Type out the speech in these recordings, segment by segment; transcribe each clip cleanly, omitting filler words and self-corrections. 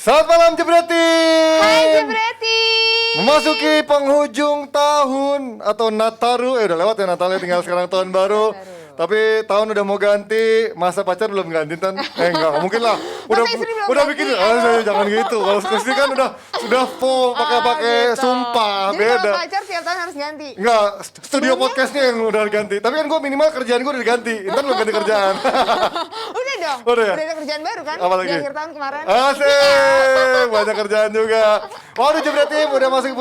Selamat malam Jebreti. Hai Jebreti. Memasuki penghujung tahun atau Nataru, udah lewat ya Natalnya, tinggal sekarang tahun baru. Tapi tahun udah mau ganti, masa pacar belum ganti kan? Enggak mungkin lah. Udah bikin, jangan gitu. Kalau istri kan sudah full pakai gitu. sumpah, Jadi beda. kalau pacar tiap tahun harus ganti. Enggak, studio podcastnya yang udah ganti. Tapi kan gue minimal kerjaan gue udah diganti. Intan belum ganti kerjaan. Udah dong. Udah ya? Udah ada kerjaan baru kan? Apa lagi? Di akhir tahun kemarin. Asik, banyak kerjaan juga. Waduh Jebreti, udah masuk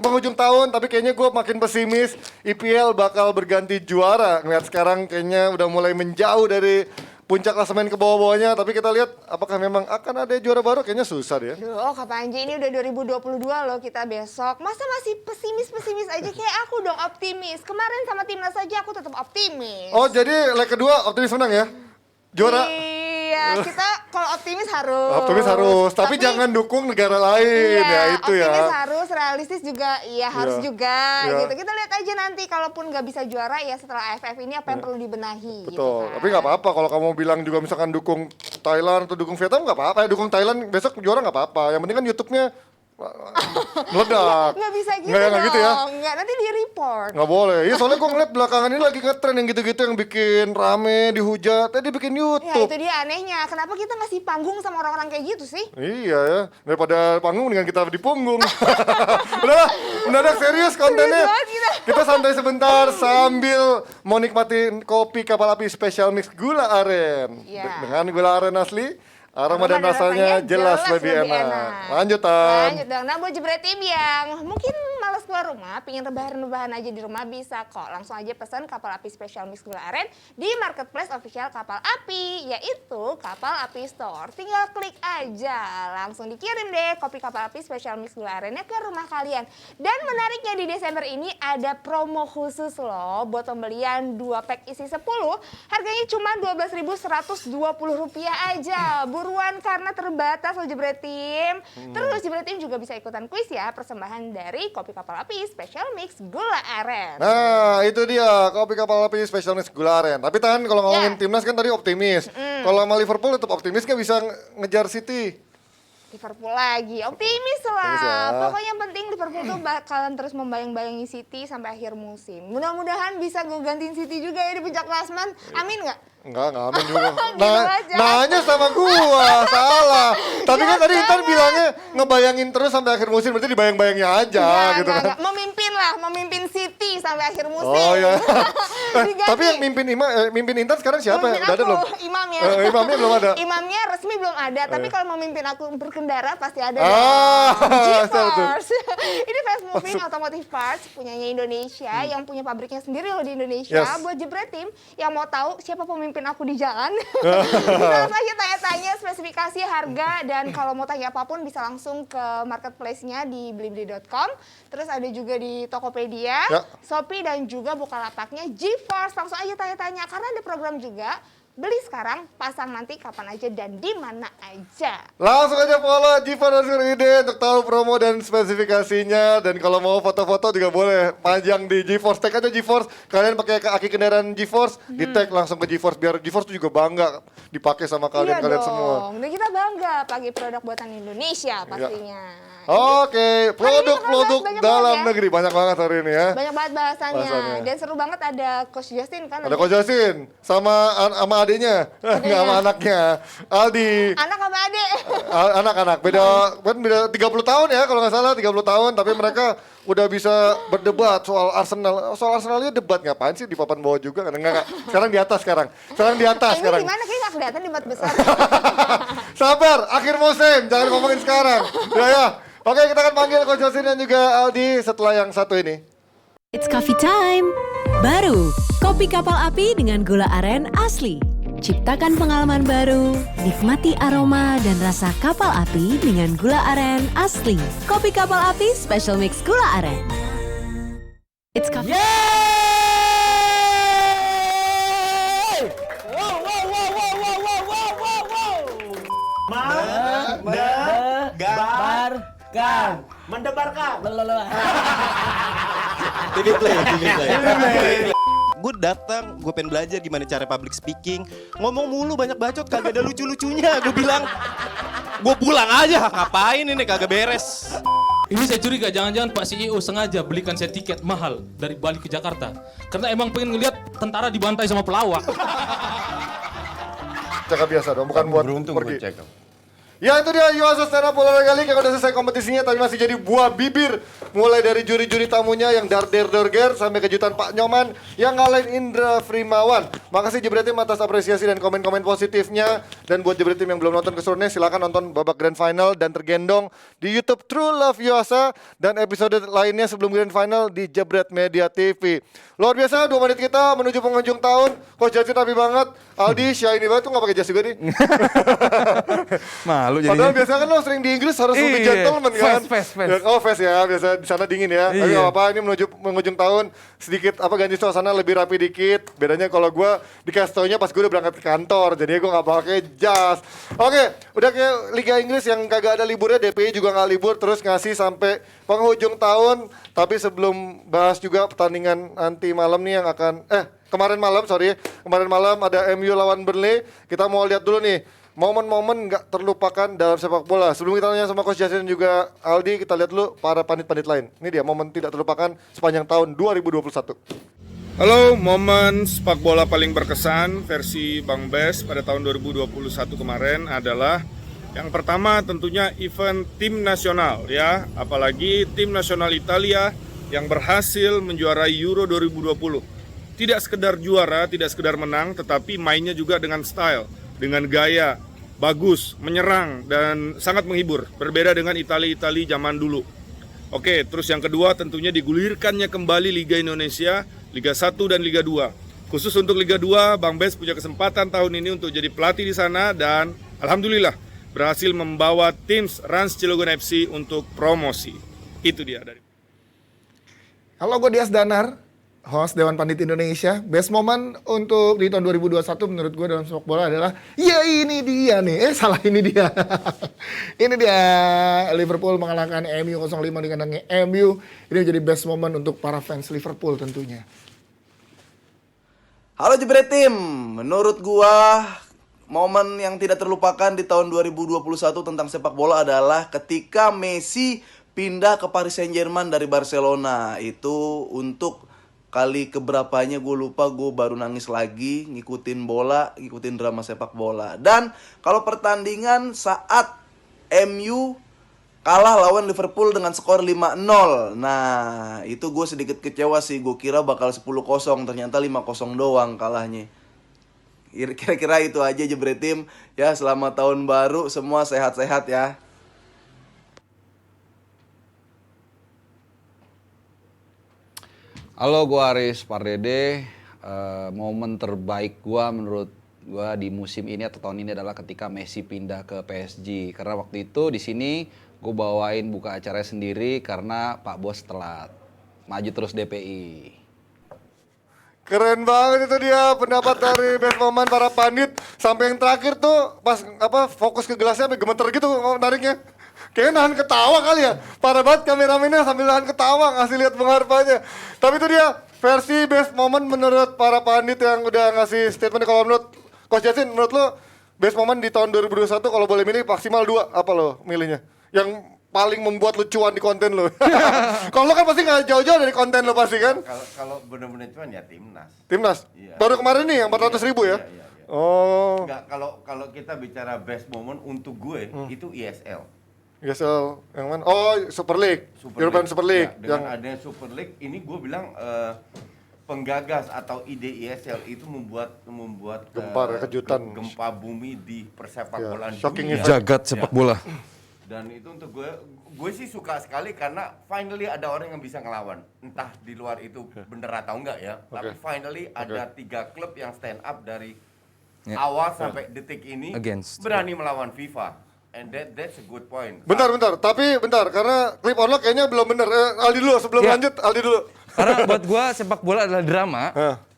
penghujung tahun, tapi kayaknya gue makin pesimis. IPL bakal berganti juara. Ngeliat sekarang kayaknya udah mulai menjauh dari puncak klasemen ke bawah-bawahnya. Tapi kita lihat apakah memang akan ada juara baru, kayaknya susah deh. Duh, kapan aja ini udah 2022 loh kita besok. Masa masih pesimis-pesimis aja kayak aku dong optimis. Kemarin sama timnas aja aku tetap optimis. Oh jadi leg kedua optimis menang ya? Juara? Iya, kita kalau optimis harus. Optimis harus, tapi jangan dukung negara lain ya itu ya. Optimis harus, realistis juga, iya harus juga Iya. gitu. Kita lihat aja nanti kalaupun nggak bisa juara ya setelah AFF ini apa yang perlu dibenahi. Betul, Gitu kan. tapi nggak apa-apa kalau kamu bilang juga misalkan dukung Thailand atau dukung Vietnam nggak apa-apa ya, dukung Thailand besok juara nggak apa-apa. Yang penting kan YouTube-nya meledak. Nggak bisa gitu Nggak dong. gitu ya? Nggak, nanti di report. Nggak boleh. Iya soalnya gue ngeliat belakangan ini lagi ngetren yang gitu-gitu yang bikin rame, dihujat, tadi bikin Ya YouTube. itu dia anehnya. Kenapa kita ngasih panggung sama orang-orang kayak gitu sih? Iya ya, daripada panggung dengan kita di punggung. Udahlah, mendadak serius kontennya. Serius banget kita. Kita santai sebentar sambil mau nikmatin kopi kapal api special mix gula aren. Iya. Dengan gula aren asli, aroma dan rasanya jelas lebih enak. Lanjutan. Lanjut dong. Nah buat Jebret Tim yang mungkin malas keluar rumah, pingin rebahan-rebahan aja di rumah bisa kok. Langsung aja pesan kapal api special mix gula aren di marketplace official kapal api, yaitu Kapal Api Store. Tinggal klik aja, langsung dikirim deh kopi kapal api special mix gula arennya ke rumah kalian. Dan menariknya di Desember ini ada promo khusus loh buat pembelian 2 pack isi 10. Harganya cuma Rp12.120 aja. Buruan karena terbatas loh Jebret Tim. Terus Jebret Tim juga bisa ikutan kuis ya, persembahan dari kopi kapal api special mix gula aren. Nah, itu dia kopi kapal api special mix gula aren. Tapi tahan kalau ngomongin Ya. timnas kan tadi optimis. Kalau sama Liverpool tetap optimis nggak bisa ngejar City? Liverpool lagi, optimis lah. Optimis ya. Pokoknya yang penting Liverpool tuh bakalan terus membayang-bayangi City sampai akhir musim. Mudah-mudahan bisa ngegantiin City juga ya di puncak klasemen. Amin nggak? Enggak amin juga. Gitu aja. Nanya sama gua, salah. Tapi kan tadi Intan bilangnya ngebayangin terus sampai akhir musim, berarti dibayang-bayangnya aja gitu kan. Enggak. Memimpin City sampai akhir musim. Oh iya. Diganti. Tapi yang mimpin Intan sekarang siapa ya? Memimpin Udah ada aku, belum? Imamnya. Imamnya belum ada. Imamnya resmi belum ada, tapi kalau memimpin aku berkendara pasti ada. Ah, GeForce. Ini fast moving automotive parts punyanya Indonesia yang punya pabriknya sendiri loh di Indonesia. Yes. Buat Jebret Tim yang mau tahu siapa pemimpin aku di jalan, bisa langsung aja tanya-tanya spesifikasi, harga, dan kalau mau tanya apapun bisa langsung ke marketplace-nya di blibli.com. Terus ada juga di Tokopedia, Ya. Shopee, dan juga Bukalapaknya GeForce. Langsung aja tanya-tanya karena ada program juga. Beli sekarang, pasang nanti kapan aja dan di mana aja. Langsung aja follow GeForce.id untuk tahu promo dan spesifikasinya. Dan kalau mau foto-foto juga boleh pajang di GeForce. Tag aja GeForce. Kalian pakai aki kendaraan GeForce, di tag langsung ke GeForce biar GeForce tuh juga bangga dipakai sama kalian semua. Dan kita bangga pakai produk buatan Indonesia pastinya. Oke, produk-produk banyak dalam banget ya. negeri banyak banget hari ini ya. Banyak banget bahasannya. Bahasannya. Dan seru banget ada Coach Justin kan. Ada Coach Justin sama adiknya, nggak sama anaknya. Aldi. Anak apa adik? Anak-anak beda 30 tahun ya kalau nggak salah 30 tahun, tapi mereka udah bisa berdebat soal Arsenal. Soal Arsenalnya debat ngapain sih di papan bawah juga kan? Enggak. Sekarang di atas sekarang. Sekarang di atas Ini sekarang. gimana kayaknya nggak kelihatan debat besar. Sabar, akhir musim, jangan ngomongin sekarang. Ya. Oke, kita akan panggil Coach Justin dan juga Aldi setelah yang satu ini. It's coffee time. Baru, kopi kapal api dengan gula aren asli. Ciptakan pengalaman baru, nikmati aroma dan rasa kapal api dengan gula aren asli. Kopi kapal api special mix gula aren. It's coffee. Mendebarkan. TV play. Gue datang, gue pengen belajar gimana cara public speaking. Ngomong mulu banyak bacot, kagak ada lucu-lucunya. Gue bilang, Gue pulang aja, ngapain ini kagak beres. Ini saya curiga jangan-jangan Pak CEO sengaja belikan saya tiket mahal dari Bali ke Jakarta. Karena emang pengen ngeliat tentara dibantai sama pelawak. Cakap biasa dong, bukan buat Beruntung pergi. gue cek. Ya itu dia Yuasa Stand Up Olahraga League yang udah selesai kompetisinya tapi masih jadi buah bibir. Mulai dari juri-juri tamunya yang darder-dorger sampai kejutan Pak Nyoman yang ngalahin Indra Frimawan. Makasih Jebret Team atas apresiasi dan komen-komen positifnya. Dan buat Jebret Team yang belum nonton keseruannya silakan nonton babak Grand Final dan tergendong di YouTube True Love Yuasa dan episode lainnya sebelum Grand Final di Jebret Media TV. Luar biasa 2 menit kita menuju penghujung tahun. Coach Jasin rapi banget. Aldi, shiny banget tuh gak pakai jas juga nih. Malu Padahal biasanya kan lo sering di Inggris harus lebih gentleman kan. Fast. Ya, oh fast ya, biasa di sana dingin ya. Tapi gak apa-apa, ini menuju penghujung tahun sedikit ganti suasana lebih rapi dikit. Bedanya kalau gue di Castonya pas gue udah berangkat ke kantor, jadi gue gak pakai jas. Oke, udah kayak Liga Inggris yang kagak ada liburnya, DPI juga gak libur terus ngasih sampai penghujung tahun. Tapi sebelum bahas juga pertandingan nanti malam nih yang akan kemarin malam ada MU lawan Burnley. Kita mau lihat dulu nih momen-momen nggak terlupakan dalam sepak bola. Sebelum kita tanya sama Coach Jasin dan juga Aldi, kita lihat dulu para pandit-pandit lain. Ini dia momen tidak terlupakan sepanjang tahun 2021. Halo, momen sepak bola paling berkesan versi Bang Bes pada tahun 2021 kemarin adalah yang pertama tentunya event tim nasional ya, apalagi tim nasional Italia yang berhasil menjuarai Euro 2020. Tidak sekedar juara, tidak sekedar menang, tetapi mainnya juga dengan style, dengan gaya, bagus, menyerang, dan sangat menghibur. Berbeda dengan Italia zaman dulu. Oke, terus yang kedua tentunya digulirkannya kembali Liga Indonesia, Liga 1 dan Liga 2. Khusus untuk Liga 2, Bang Bes punya kesempatan tahun ini untuk jadi pelatih di sana dan alhamdulillah berhasil membawa tim Rans Cilegon FC untuk promosi. Itu dia dari. Halo, gue Dias Danar, host Dewan Pandit Indonesia. Best moment untuk di tahun 2021 menurut gue dalam sepak bola adalah ya ini dia nih. Ini dia. Ini dia Liverpool mengalahkan MU 0-5 di kandangnya MU. Ini menjadi best moment untuk para fans Liverpool tentunya. Halo Jebret Team, menurut gua momen yang tidak terlupakan di tahun 2021 tentang sepak bola adalah ketika Messi pindah ke Paris Saint-Germain dari Barcelona. Itu untuk kali keberapanya gue lupa, gue baru nangis lagi ngikutin bola, ngikutin drama sepak bola. Dan kalau pertandingan saat MU kalah lawan Liverpool dengan skor 5-0. Nah, itu gue sedikit kecewa sih. Gue kira bakal 10-0, ternyata 5-0 doang kalahnya. Kira-kira itu aja Jebret Team. Ya, selamat tahun baru, semua sehat-sehat ya. Halo, gue Aris Pardede. Momen terbaik gue menurut gue di musim ini atau tahun ini adalah ketika Messi pindah ke PSG. Karena waktu itu di sini gue bawain buka acara sendiri karena Pak Bos telat. Maju terus DPI. Keren banget itu dia pendapat dari best moment para pandit. Sampai yang terakhir tuh pas fokus ke gelasnya sampai gemeter gitu nariknya. Kayaknya nahan ketawa kali ya. Parah banget kameramennya sambil nahan ketawa ngasih lihat pengharapanya. Tapi itu dia versi best moment menurut para pandit yang udah ngasih statement. Kalau menurut Coach Jasin, menurut lo best moment di tahun 2021 kalau boleh milih maksimal 2, apa lo milihnya? Yang paling membuat lu cuan di konten lo. Kalau lo kan pasti nggak jauh-jauh dari konten lo pasti kan? Kalau benar-benar cuan ya timnas. Timnas? Iya. Baru kemarin nih yang 400.000 ya? Iya. Oh. Enggak, kalau kita bicara best moment untuk gue itu ESL. ESL yang mana? Oh, Super League. European Super League. Ya, dengan adanya Super League ini gue bilang penggagas atau ide ESL itu membuat Gempar, kejutan. gempa bumi di persepak bolaan shocking dunia. effect. Jagat sepak bola. Dan itu untuk gue sih suka sekali karena finally ada orang yang bisa ngelawan. Entah di luar itu bener atau enggak ya. Tapi finally ada 3 klub yang stand up dari awal sampai detik ini berani melawan FIFA. And that's a good point. Bentar. Tapi bentar, karena klip online kayaknya belum bener. Aldi dulu, sebelum lanjut, Aldi dulu. Karena buat gue sepak bola adalah drama.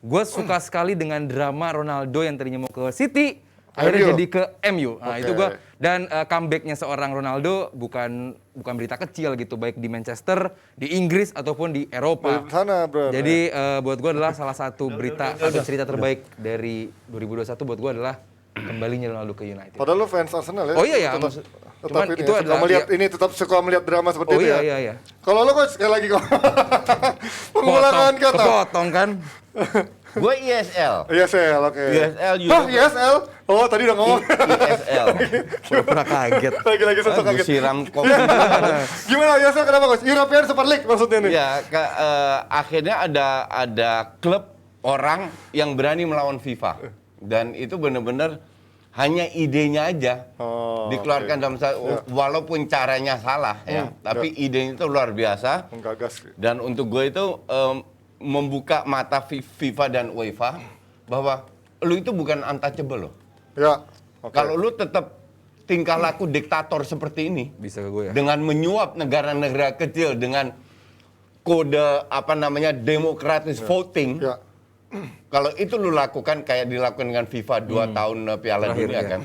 Gue suka sekali dengan drama Ronaldo yang tadinya mau ke City, akhirnya jadi ke MU. Nah itu gue, dan comebacknya seorang Ronaldo bukan berita kecil gitu, baik di Manchester, di Inggris ataupun di Eropa. Sana, bro. Jadi buat gue adalah salah satu berita atau cerita terbaik dari 2021 buat gue adalah kembalinya Ronaldo ke United. Padahal lu fans Arsenal ya? Oh iya ya, Tetap, cuman ini itu ya, adalah tetap suka melihat drama seperti Oh itu iya ya? iya. Kalau lu Coach, sekali lagi kok. Pengulangan kata. Kepotong kan? Gue ISL. ISL, oke. ISL Hah, ISL? Oh, tadi udah ngomong. ISL. Pura-pura kaget. Lagi-lagi sosok Gue kaget. siram kopi. Gimana ISL kenapa Coach? European Super League maksudnya nih? Ya, akhirnya ada klub orang yang berani melawan FIFA. Dan itu benar-benar hanya idenya aja dikeluarkan dalam walaupun caranya salah ya, tapi idenya itu luar biasa. Menggagas. Dan untuk gue itu membuka mata FIFA dan UEFA bahwa lu itu bukan untouchable loh. Ya. Kalau lu tetap tingkah laku diktator seperti ini, Bisa ke gue ya. dengan menyuap negara-negara kecil dengan kode demokratis voting. Ya. Kalau itu lu lakukan kayak dilakukan dengan FIFA 2 tahun Piala Terakhir, Dunia ya. kan.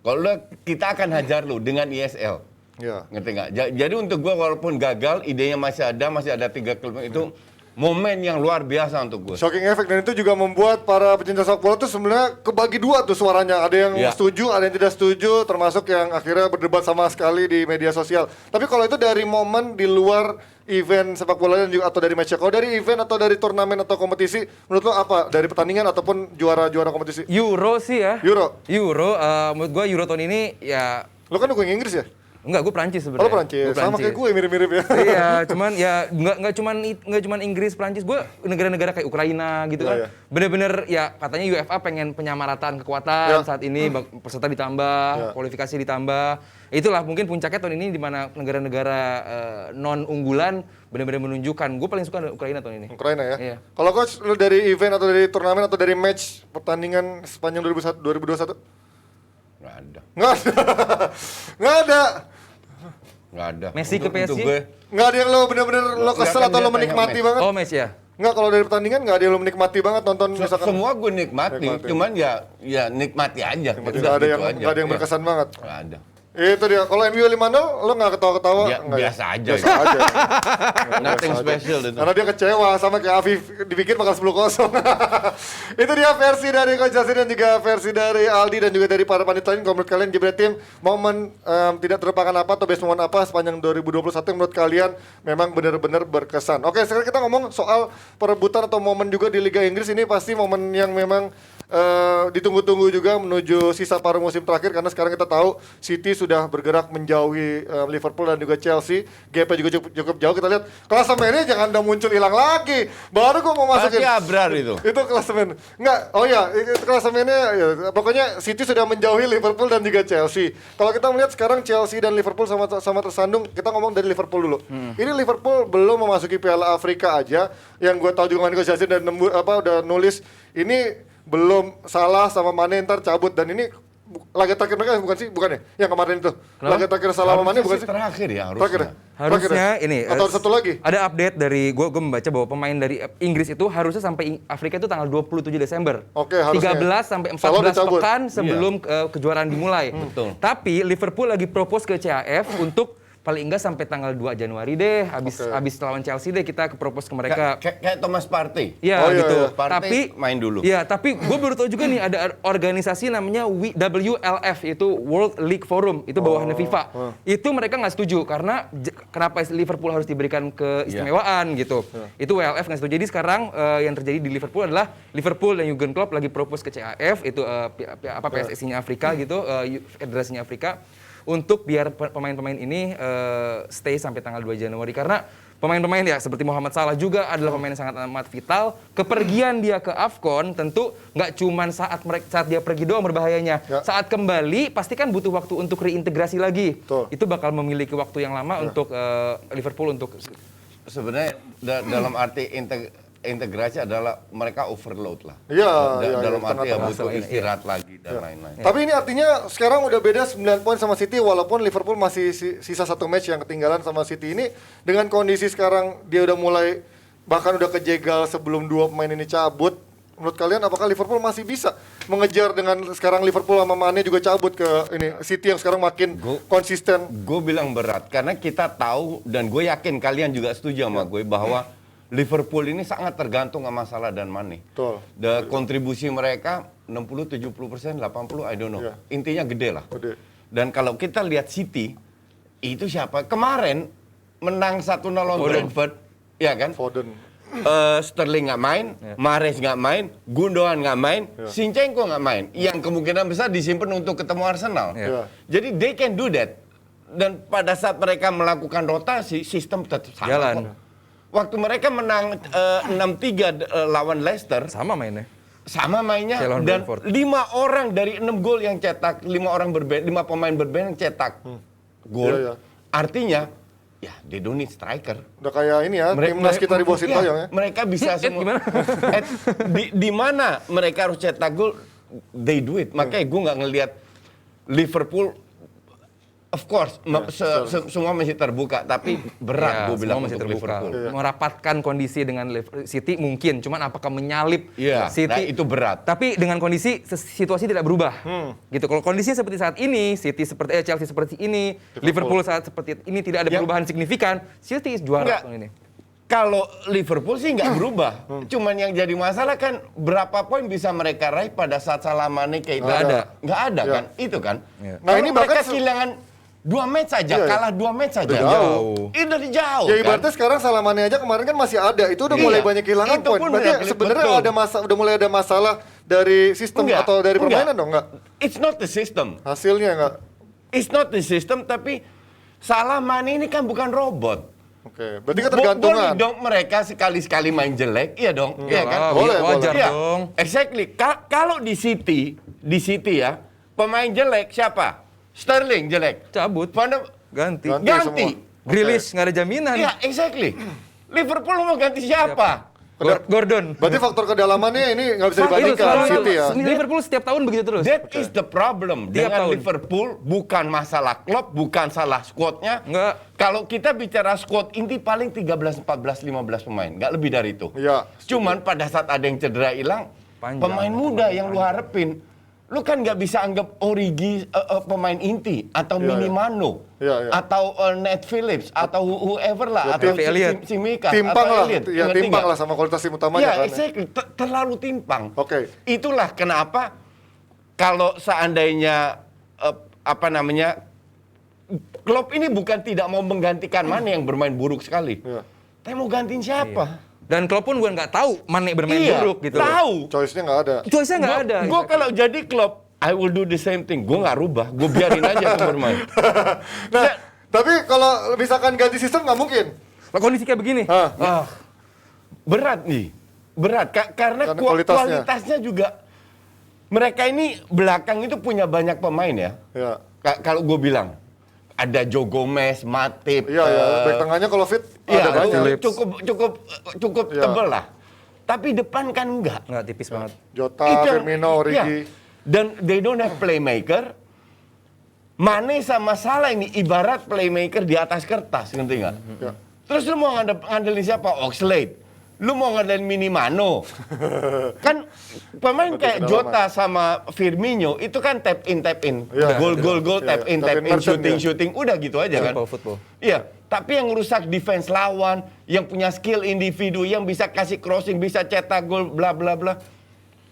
Kalau kita akan hajar lu dengan ISL. Ya. Ngerti nggak? Jadi untuk gua walaupun gagal, idenya masih ada 3 klub itu momen yang luar biasa untuk gue. Shocking effect, dan itu juga membuat para pecinta sepak bola tuh sebenarnya kebagi dua tuh suaranya. Ada yang setuju, ada yang tidak setuju, termasuk yang akhirnya berdebat sama sekali di media sosial. Tapi kalau itu dari momen di luar event sepak bola dan juga atau dari match, kalau dari event atau dari turnamen atau kompetisi, menurut lo apa? Dari pertandingan ataupun juara-juara kompetisi? Euro sih ya. Euro. Menurut gue Euro tahun ini ya. Lo kan dukung Inggris ya? Enggak, gue Prancis Oh, sebenarnya. lo Prancis. Gue Sama kayak gue mirip-mirip ya. Iya, cuman ya nggak cuman Inggris, Prancis. Gue negara-negara kayak Ukraina gitu kan. Iya, iya. Bener-bener ya katanya UEFA pengen penyamarataan kekuatan saat ini, peserta ditambah, kualifikasi ditambah. Itulah mungkin puncaknya tahun ini di mana negara-negara non unggulan benar-benar menunjukkan. Gue paling suka Ukraina tahun ini. Ukraina ya. Iya. Kalau coach, lo dari event atau dari turnamen atau dari match pertandingan sepanjang 2021? Nggak ada. Nggak ada. Nggak ada. Nggak ada. Messi ke PSG? Untuk gue, Nggak ada yang lo bener-bener lo kesel atau lo menikmati banget? Oh, match ya. Nggak, kalau dari pertandingan nggak ada yang lo menikmati banget nonton misalkan. semua gue nikmati, cuman ya nikmati aja. Nggak ada yang nggak ada yang berkesan banget. Nggak ada. Itu dia. Kalau MU 5-0 lo nggak ketawa-ketawa? Ya, Nggak biasa aja. Biasa aja. Nothing Biasa aja. special itu. Karena dia kecewa sama kayak Afif, dipikir bakal 10-0. Itu dia versi dari Coach Justin dan juga versi dari Aldi dan juga dari para panitia lain. Kalau menurut kalian Jebret Team, momen tidak terlupakan apa atau best moment apa sepanjang 2021 yang menurut kalian memang benar-benar berkesan. Oke, sekarang kita ngomong soal perebutan atau momen juga di Liga Inggris. Ini pasti momen yang memang ditunggu-tunggu juga menuju sisa paruh musim terakhir, karena sekarang kita tahu City sudah bergerak menjauhi Liverpool dan juga Chelsea. Gap-nya juga cukup jauh. Kita lihat klasemennya jangan udah muncul hilang lagi. Baru gua mau masukin. Pasti Abrar itu. Itu klasemen. Enggak, oh ya, itu klasemennya ya, pokoknya City sudah menjauhi Liverpool dan juga Chelsea. Kalau kita melihat sekarang Chelsea dan Liverpool sama tersandung, kita ngomong dari Liverpool dulu. Ini Liverpool belum memasuki Piala Afrika aja. Yang gue tahu juga Coach Justin dan udah nulis ini belum Salah sama Mane ntar cabut, dan ini laga terakhir mereka bukan sih? Bukan ya? Yang kemarin itu. Laga terakhir Salah sama Mane bukan sih? Terakhir ya harusnya. Terakhir ya? Harusnya Terakhir ya? ini Atau satu lagi? Ada update dari gue membaca bahwa pemain dari Inggris itu harusnya sampai Afrika itu tanggal 27 Desember. Oke, harusnya. 13 sampai Salah 14 dicabut. pekan sebelum kejuaraan dimulai. Betul. Tapi Liverpool lagi propose ke CAF untuk paling enggak sampai tanggal 2 Januari deh, habis lawan Chelsea deh kita propose ke mereka. Kayak Thomas Partey. Iya Oh, iya, gitu. iya. Partey Tapi main dulu. Iya, tapi gue baru tahu juga nih ada organisasi namanya WLF, itu World League Forum, itu bawahannya FIFA. Itu mereka nggak setuju karena kenapa Liverpool harus diberikan keistimewaan gitu. Itu WLF nggak setuju. Jadi sekarang yang terjadi di Liverpool adalah Liverpool dan Jurgen Klopp lagi propose ke CAF, itu PSSI-nya Afrika gitu, Federasinya Afrika, untuk biar pemain-pemain ini stay sampai tanggal 2 Januari. Karena pemain-pemain ya seperti Muhammad Salah juga adalah pemain yang sangat amat vital. Kepergian dia ke AFCON tentu nggak cuma saat dia pergi doang berbahayanya. Saat kembali pasti kan butuh waktu untuk reintegrasi lagi. Betul. Itu bakal memiliki waktu yang lama untuk Liverpool untuk Sebenarnya dalam arti integrasi adalah mereka overload lah. Iya, Dalam iya, arti ya tengah-tengah. butuh istirahat lagi dan lain-lain. Tapi ini artinya sekarang udah beda 9 poin sama City, walaupun Liverpool masih sisa 1 match yang ketinggalan sama City ini. Dengan kondisi sekarang dia udah mulai, bahkan udah kejegal sebelum 2 pemain ini cabut. Menurut kalian apakah Liverpool masih bisa mengejar dengan sekarang Liverpool sama Mane juga cabut ke ini City yang sekarang makin konsisten? Gue bilang berat karena kita tahu dan gue yakin kalian juga setuju sama gue bahwa Liverpool ini sangat tergantung sama Salah dan Mane. Betul. Kontribusi mereka 60, 70%, 80, I don't know. Iya. Intinya gede lah. Gede. Dan kalau kita lihat City, itu siapa? Kemarin menang 1-0 lawan Brentford, ya kan? Foden. Sterling nggak main, Mahrez nggak main, Gundogan nggak main, Zinchenko nggak main. Yang kemungkinan besar disimpan untuk ketemu Arsenal. Iya. Jadi they can do that. Dan pada saat mereka melakukan rotasi, sistem tetap sama Jalan. kok. Waktu mereka menang 6-3 lawan Leicester, Sama mainnya. sama mainnya, Kayak lawan dan Brentford. 5 orang dari 6 gol yang cetak, 5 pemain berbeda yang cetak gol. Iya, iya. Artinya, ya they don't need striker. Udah kayak ini ya, timnas kita di bawah Sintayong ya. Mereka bisa semua. Di mana mereka harus cetak gol, they do it. Makanya gue nggak ngelihat Liverpool. Of course, semua masih terbuka, tapi berat gue bilang masih untuk terbuka. Liverpool. Merapatkan kondisi dengan City mungkin, cuman apakah menyalip Iya, City? nah itu berat. Tapi dengan kondisi situasi tidak berubah. Gitu. Kalau kondisinya seperti saat ini, City seperti Chelsea seperti ini, Liverpool saat seperti ini tidak ada perubahan signifikan, City juara Enggak. tahun ini. Kalau Liverpool sih nggak berubah. Cuman yang jadi masalah kan berapa poin bisa mereka raih pada saat Salah Mane kayak itu. Nggak ada Iya. kan? Itu kan. Iya. Nah, Nah, ini ini mereka bahkan kehilangan 2 match saja, Iya, iya. kalah 2 match saja. Udah jauh. Itu dari jauh. Ya kan? ibaratnya sekarang Salamane aja kemarin kan masih ada, itu udah Iya. mulai banyak kehilangan Itu poin. pun Berarti udah sebenarnya betul. udah mulai ada masalah dari sistem Enggak, atau dari enggak. permainan dong, enggak? It's not the system. Hasilnya enggak. It's not the system, tapi Salah Mane ini kan bukan robot. Oke, berarti ketergantungan. Boleh dong mereka sekali-sekali main jelek, iya dong, iya kan? Boleh, wajar Iya, dong. exactly. Kalau di City ya, pemain jelek siapa? Sterling jelek. Cabut. Ganti. Ganti. Grealish nggak ada jaminan. Iya, exactly. Liverpool mau ganti siapa? Gordon. Berarti faktor kedalamannya ini nggak bisa Itu dibandingkan selalu City ya. Liverpool setiap tahun begitu terus. That is the problem. Tiap Dengan tahun. Liverpool bukan masalah klub, bukan salah squadnya. Enggak. Kalau kita bicara squad inti paling 13, 14, 15 pemain, nggak lebih dari itu. Iya. Cuman pada saat ada yang cedera hilang, Panjang. pemain muda yang lu harapin, lu kan nggak bisa anggap Origi pemain inti atau Iya, Minimano iya, iya. atau Ned Phillips atau whoever lah atau Harvey Elliott. Simikas Timpang atau lah, Elliott. ya Ngerti timpang nggak? lah sama kualitas tim utamanya Ya, kan. exactly. Terlalu timpang. Oke. Itulah kenapa kalau seandainya Klopp ini bukan tidak mau menggantikan Mane yang bermain buruk sekali. Iya. Tapi mau gantiin siapa? Dan Klopp pun gue nggak tahu Mane bermain Iya, buruk gitu. tahu. Choice-nya nggak ada. Choice-nya nggak ada. Gue kalau jadi Klopp, I will do the same thing. Gue nggak rubah, gue biarin aja tuh bermain. Nah, tapi kalau misalkan ganti sistem nggak mungkin. Lah, kondisi kayak begini. Hah? Berat nih, berat. Karena Karena kualitasnya. kualitasnya juga. Mereka ini belakang itu punya banyak pemain ya. Ya. Kalau gue bilang, ada Joe Gomez, Matip, Iya, ya. Back tengahnya kalau fit iya, ada banyak. cukup Iya. tebel lah. Tapi depan kan enggak. Nggak tipis banget. Jota, Itu yang- Firmino, Origi. iya. Dan they don't have playmaker. Mane sama Salah ini ibarat playmaker di atas kertas, ngerti nggak? Ya. Terus lu mau ngandelin siapa? Oxlade. Lu mau ngandelin Minimano. Kan pemain kayak Jota sama Firmino itu kan tap in. Iya. Gol, Iya, tap in, tap in merchant, shooting. Udah gitu aja kan. Football. Iya, tapi yang rusak defense lawan, yang punya skill individu, yang bisa kasih crossing, bisa cetak gol, bla bla bla.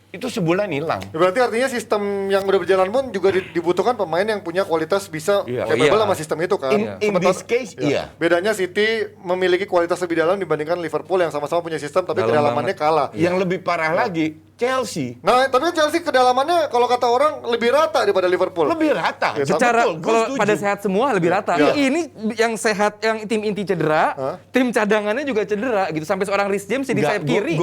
Itu sebulan hilang. Berarti artinya sistem yang udah berjalan pun juga dibutuhkan pemain yang punya kualitas bisa Iya. capable Iya. sama sistem itu kan. In this case, iya. Bedanya City memiliki kualitas lebih dalam dibandingkan Liverpool yang sama-sama punya sistem tapi Dalam kedalamannya kalah. Yang lebih parah lagi, Chelsea. Nah, tapi Chelsea kedalamannya kalau kata orang lebih rata daripada Liverpool. Lebih rata. Ya, Secara Betul, gua kalau setuju. pada sehat semua lebih rata. Iya. Ini yang sehat, yang tim inti cedera, tim cadangannya juga cedera gitu. Sampai seorang Rhys James di Nggak, sayap kiri.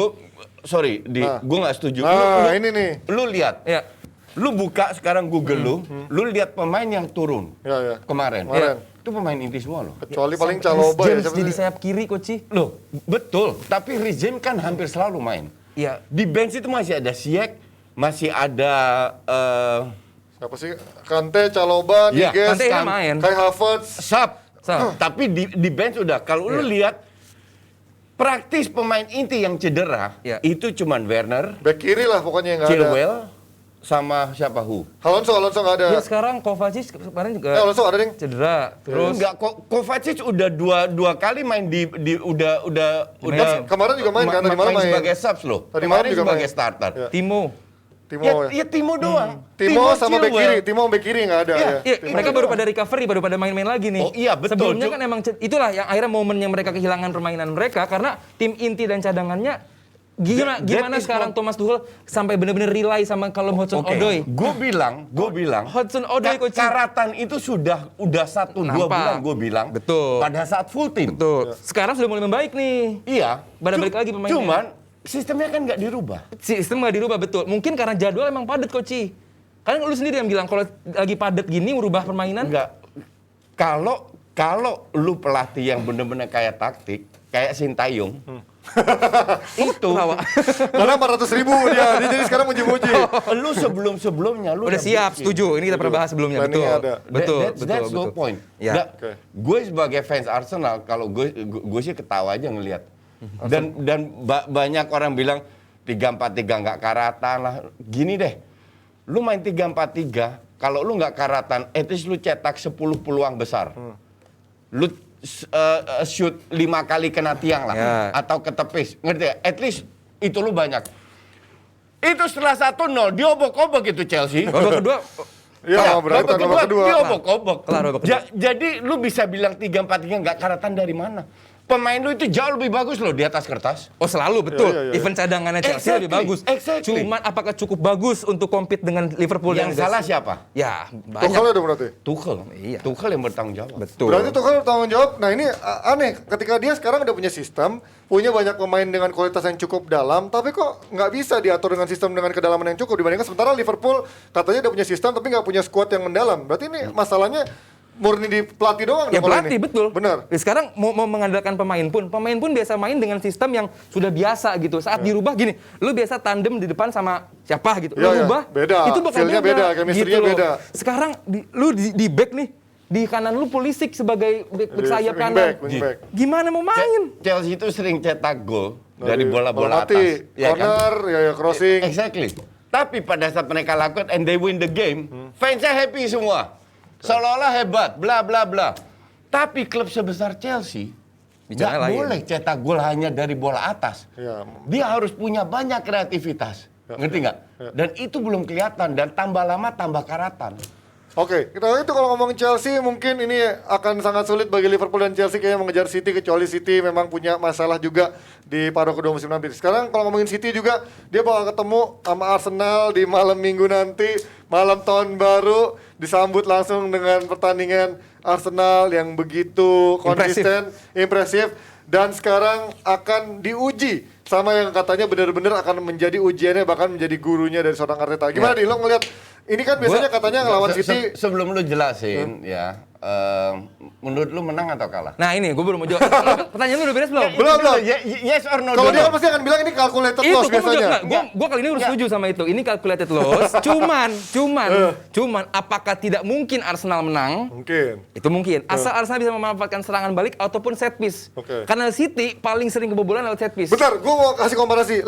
Sorry, gue nggak setuju. Ini nih. Lu lihat, Ya. lu buka sekarang Google lu lihat pemain yang turun Ya, ya. kemarin. Kemarin. Itu pemain inti semua loh. Kecuali paling Rhys Caloba ya. James siapa jadi sih? sayap kiri, Koci. Loh, betul. Tapi Rhys James kan hampir selalu main. Iya. Di bench itu masih ada Ziyech, masih ada Siapa sih? Kante, Caloba, Iya, Niguez, Kante ini main. Kai Havertz. Sub. Sub. Tapi di bench udah. Kalau lu lihat praktis pemain inti yang cedera Iya. itu cuman Werner, Back kiri lah pokoknya yang nggak ada. Chilwell, sama siapa Alonso nggak ada. Ya sekarang Kovacic kemarin juga Alonso ada ding. cedera. Terus Enggak, Kovacic udah dua kali main udah Kemarin juga main kan, tadi malam main. sebagai subs loh. Tadi malam Kemarin juga sebagai main. starter. Ya. Timo. Timo Ya Timo doang. Timo sama bek Chilwell. kiri, Timo bek kiri nggak ada Iya. ya. Iya, mereka baru pada recovery, baru pada main-main lagi nih. Oh iya, betul. Sebelumnya kan emang itulah yang akhirnya momen yang mereka kehilangan permainan mereka karena tim inti dan cadangannya gimana That is sekarang not- Thomas Tuchel sampai benar-benar rely sama Callum Hudson-Odoi. Gue bilang, Hudson-Odoi coach. Karatan itu udah 1-2 Nampak. bulan gue bilang. Betul. Pada saat full team. Betul. Sekarang sudah mulai membaik nih. Iya. Pada balik lagi pemainnya. Cuman sistemnya kan nggak dirubah. Sistem nggak dirubah betul. Mungkin karena jadwal emang padat coach. Kan lu sendiri yang bilang kalau lagi padat gini merubah permainan. Enggak. Kalau lu pelatih yang bener-bener kayak taktik, kayak Sintayong, itu Karena 400.000 dia jadi sekarang muji-muji. lu sebelumnya lu udah siap, bikin. setuju. Ini kita pernah bahas sebelumnya, betul. Planningnya ada. Betul, That's the point. Ya. Gue sebagai fans Arsenal, kalau gue sih ketawa aja ngelihat. Dan banyak orang bilang 3-4-3 nggak karatan lah. Gini deh, lu main 3-4-3, kalau lu nggak karatan, at least lu cetak 10 peluang besar. Lu shoot 5 kali kena tiang lah, Ya. atau ke tepis, ngerti ya? At least itu lu banyak. Itu setelah 1-0, diobok-obok itu Chelsea. Babak kedua Iya, berarti babak kedua. Diobok-obok. Kelar babak kedua. Jadi lu bisa bilang 3-4-3 nggak karatan dari mana? Pemain lu itu jauh lebih bagus loh di atas kertas. Oh selalu betul. Iya, iya, iya. Event cadangannya Chelsea lebih bagus. Exactly. Cuman apakah cukup bagus untuk compete dengan Liverpool Yang dan salah siapa? Ya banyak. Tuchel ada berarti. Tuchel. Iya. Tuchel yang bertanggung jawab. Betul. Berarti Tuchel bertanggung jawab. Nah ini aneh, ketika dia sekarang udah punya sistem, punya banyak pemain dengan kualitas yang cukup dalam, tapi kok nggak bisa diatur dengan sistem dengan kedalaman yang cukup dibandingkan sementara Liverpool katanya udah punya sistem tapi nggak punya squad yang mendalam. Berarti ini masalahnya murni di pelatih doang. Ya dong kalau pelatih ini. betul. Benar. Sekarang mau mengandalkan pemain pun biasa main dengan sistem yang sudah biasa gitu. Saat dirubah gini, lu biasa tandem di depan sama siapa gitu. Lu Iya, iya. rubah, Beda. itu bakal Feel-nya beda, chemistry-nya loh. beda. Sekarang lu di back nih, di kanan lu Pulisic sebagai back sayap kanan. Wingback. Gimana mau main? Chelsea itu sering cetak gol dari bola-bola mati, atas. Ya kan? corner, ya crossing. Exactly. Tapi pada saat mereka lakukan and they win the game, fansnya happy semua. Seolah-olah hebat, bla bla bla. Tapi klub sebesar Chelsea Bicara nggak lain. boleh cetak gol hanya dari bola atas. Ya. Dia harus punya banyak kreativitas. Ngerti nggak? Dan itu belum kelihatan dan tambah lama tambah karatan. Oke, kita itu kalau ngomong Chelsea mungkin ini akan sangat sulit bagi Liverpool dan Chelsea kayaknya mengejar City, kecuali City memang punya masalah juga di paruh kedua musim nanti. Sekarang kalau ngomongin City juga dia bakal ketemu sama Arsenal di malam minggu nanti, malam tahun baru, disambut langsung dengan pertandingan Arsenal yang begitu konsisten, impresif, dan sekarang akan diuji sama yang katanya benar-benar akan menjadi ujiannya, bahkan menjadi gurunya dari seorang Arteta. Gimana Di, lo ngeliat ini kan biasanya katanya ngelawan City. Sebelum lu jelasin ya, menurut lu menang atau kalah? Nah ini, gue belum mau jawab. Pertanyaan lu udah beres belum? Belum. Yes or no? Kalau dulu. dia kan pasti akan bilang ini calculated Itu loss biasanya. gue kali ini harus setuju sama itu. Ini calculated loss. Cuman apakah tidak mungkin Arsenal menang? Mungkin. Itu mungkin. Asal Arsenal bisa memanfaatkan serangan balik ataupun set piece. Oke. Karena City paling sering kebobolan lewat set piece. Bentar, gue mau kasih komparasi.